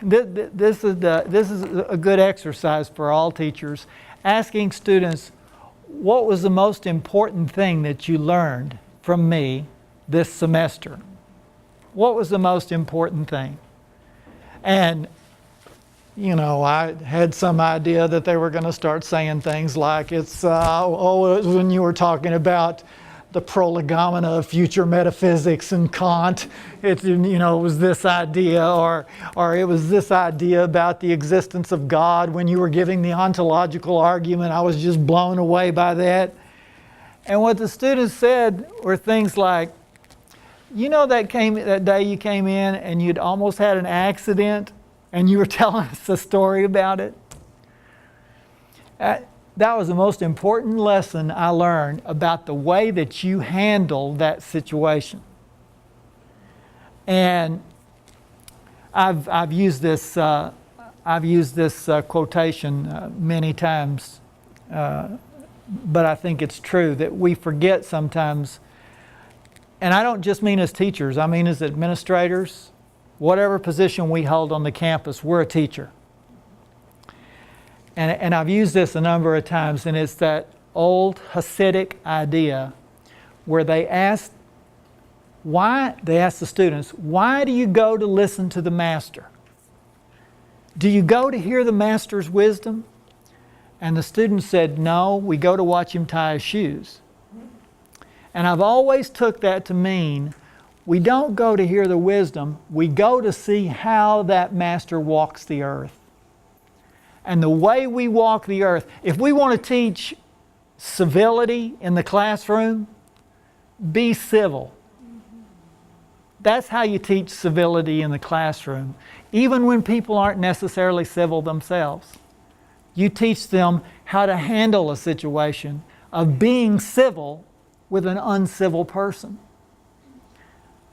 this is a good exercise for all teachers, asking students, what was the most important thing that you learned from me this semester? What was the most important thing? And, you know, I had some idea that they were going to start saying things like, it was when you were talking about the prolegomena of future metaphysics and Kant, it was this idea, or it was this idea about the existence of God when you were giving the ontological argument. I was just blown away by that. And what the students said were things like, you know, that day you came in and you'd almost had an accident and you were telling us a story about it? That was the most important lesson I learned about the way that you handle that situation. And I've used this quotation many times, but I think it's true that we forget sometimes. And I don't just mean as teachers, I mean as administrators. Whatever position we hold on the campus, we're a teacher. And I've used this a number of times, and it's that old Hasidic idea where they ask the students, why do you go to listen to the master? Do you go to hear the master's wisdom? And the students said, no, we go to watch him tie his shoes. And I've always took that to mean we don't go to hear the wisdom, we go to see how that master walks the earth. And the way we walk the earth, if we want to teach civility in the classroom, be civil. That's how you teach civility in the classroom, even when people aren't necessarily civil themselves. You teach them how to handle a situation of being civil with an uncivil person.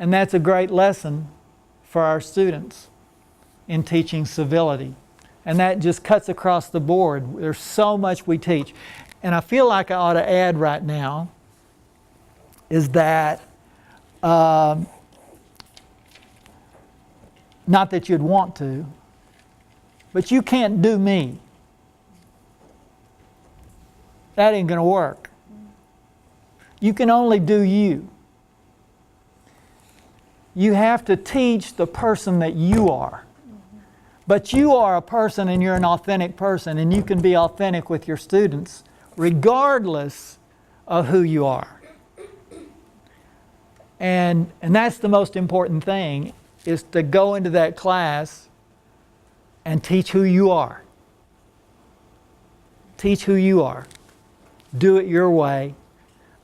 And that's a great lesson for our students in teaching civility. And that just cuts across the board. There's so much we teach. And I feel like I ought to add right now is that, not that you'd want to, but you can't do me. That ain't going to work. You can only do you. You have to teach the person that you are. But you are a person and you're an authentic person, and you can be authentic with your students regardless of who you are. And that's the most important thing, is to go into that class and teach who you are. Teach who you are. Do it your way.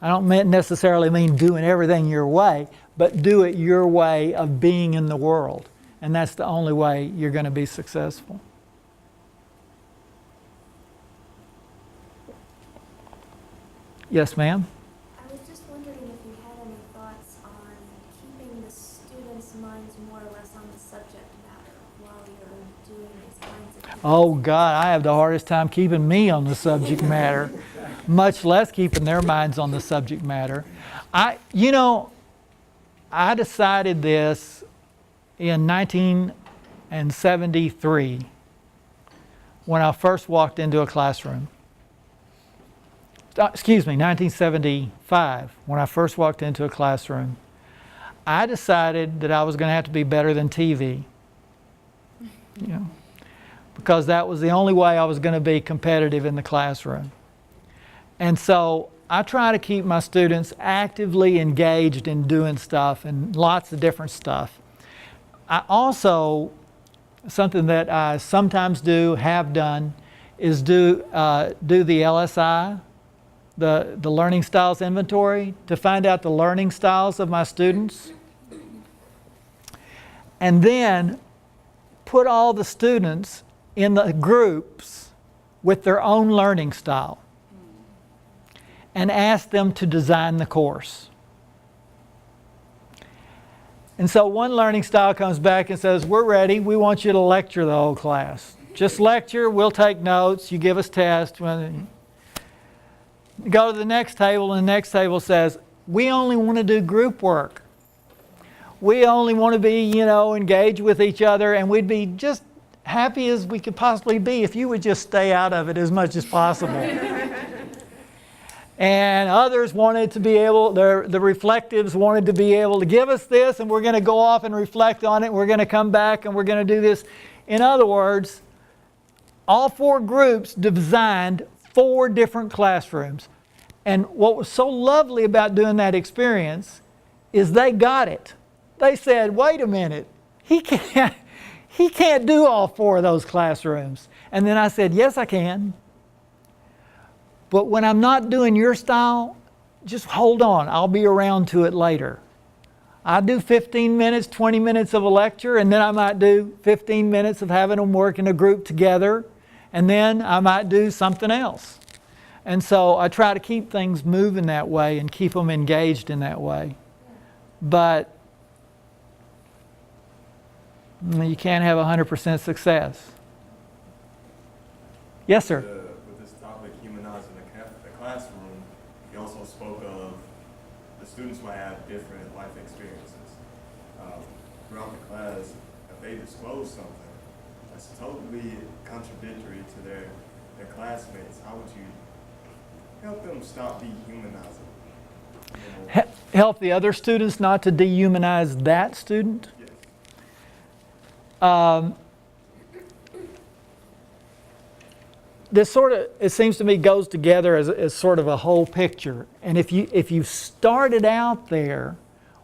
I don't necessarily mean doing everything your way, but do it your way of being in the world. And that's the only way you're going to be successful. Yes, ma'am? I was just wondering if you had any thoughts on keeping the students' minds more or less on the subject matter while you're doing these kinds of things. Oh, God, I have the hardest time keeping me on the subject matter, much less keeping their minds on the subject matter. I decided this in 1973 when I first walked into a classroom. 1975 when I first walked into a classroom. I decided that I was going to have to be better than TV. You know, because that was the only way I was going to be competitive in the classroom. And so I try to keep my students actively engaged in doing stuff and lots of different stuff. I also, something that I sometimes do, have done, is do the LSI, the Learning Styles Inventory, to find out the learning styles of my students. And then put all the students in the groups with their own learning style and ask them to design the course. And so one learning style comes back and says, we're ready, we want you to lecture the whole class. Just lecture, we'll take notes, you give us tests. Go to the next table, and the next table says, we only want to do group work. We only want to be, engaged with each other, and we'd be just happy as we could possibly be if you would just stay out of it as much as possible. And others wanted to be able, the reflectives wanted to be able to give us this, and we're going to go off and reflect on it, we're going to come back and we're going to do this. In other words, all 4 groups designed 4 different classrooms. And what was so lovely about doing that experience is they got it. They said, wait a minute, he can't do all 4 of those classrooms. And then I said, yes, I can. But when I'm not doing your style, just hold on, I'll be around to it later. I do 15 minutes, 20 minutes of a lecture, and then I might do 15 minutes of having them work in a group together, and then I might do something else. And so I try to keep things moving that way and keep them engaged in that way. But you can't have 100% success. Yes, sir? With this topic, humanizing the classroom, you also spoke of the students might have different life experiences. Throughout the class, if they disclose something that's totally contradictory to their classmates, how would you help them stop dehumanizing? Help the other students not to dehumanize that student? Yes. This sort of, it seems to me, goes together as sort of a whole picture. And if you started out there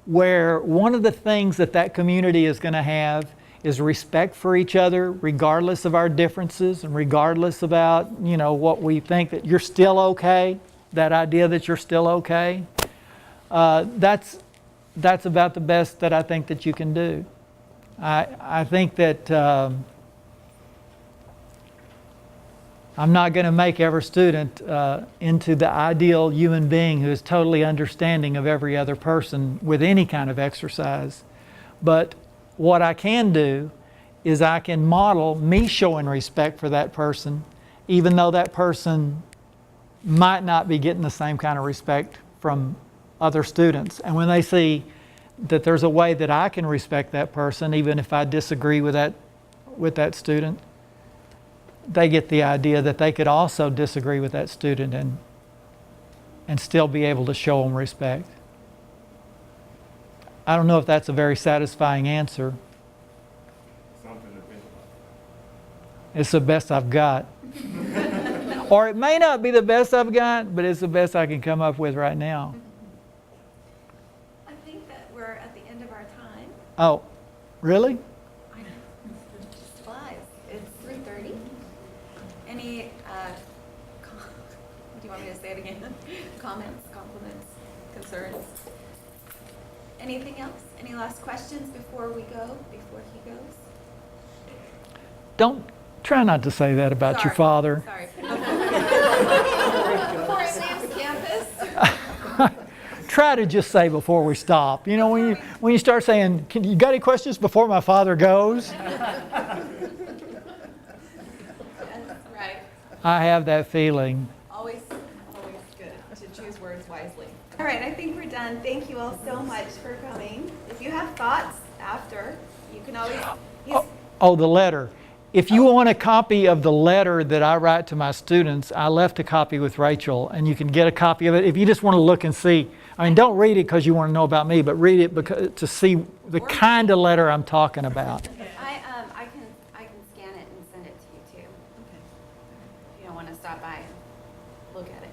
where one of the things that community is going to have is respect for each other, regardless of our differences and regardless about, what we think, that you're still okay, that idea that you're still okay, that's about the best that I think that you can do. I think that I'm not going to make every student into the ideal human being who is totally understanding of every other person with any kind of exercise. But what I can do is I can model me showing respect for that person, even though that person might not be getting the same kind of respect from other students. And when they see that there's a way that I can respect that person, even if I disagree with that student, they get the idea that they could also disagree with that student and still be able to show them respect. I don't know if that's a very satisfying answer. Something to think about. It's the best I've got. Or it may not be the best I've got, but it's the best I can come up with right now. I think that we're at the end of our time. Oh, really? I know. Just flies. It's 3:30. Any, do you want me to say it again? Comments, compliments, concerns? Anything else? Any last questions before we go, before he goes? Try not to say that about your father. Sorry. Before he leaves campus? Try to just say before we stop. When you start saying, you got any questions before my father goes? Right. I have that feeling. Always good to choose words wisely. All right, I think we're done. Thank you all so much for coming. If you have thoughts after, you can always... Oh, the letter. if you want a copy of the letter that I write to my students, I left a copy with Rachel, and you can get a copy of it if you just want to look and see. I mean, don't read it because you want to know about me, but read it because, to see the kind of letter I'm talking about. I can scan it and send it to you too. If you don't want to stop by and look at it.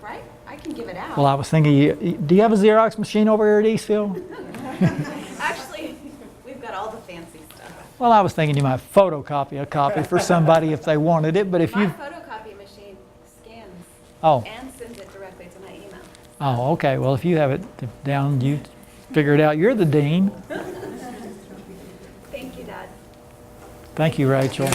Right? I can give it out. Well, I was thinking, do you have a Xerox machine over here at Eastfield? Actually, we've got all the fancy stuff. Well, I was thinking you might photocopy a copy for somebody if they wanted it, but if My you... photocopy machine scans Oh. and sends it directly to my email. Oh, okay. Well, if you have it down, you figure it out. You're the dean. Thank you, Dad. Thank you, Rachel.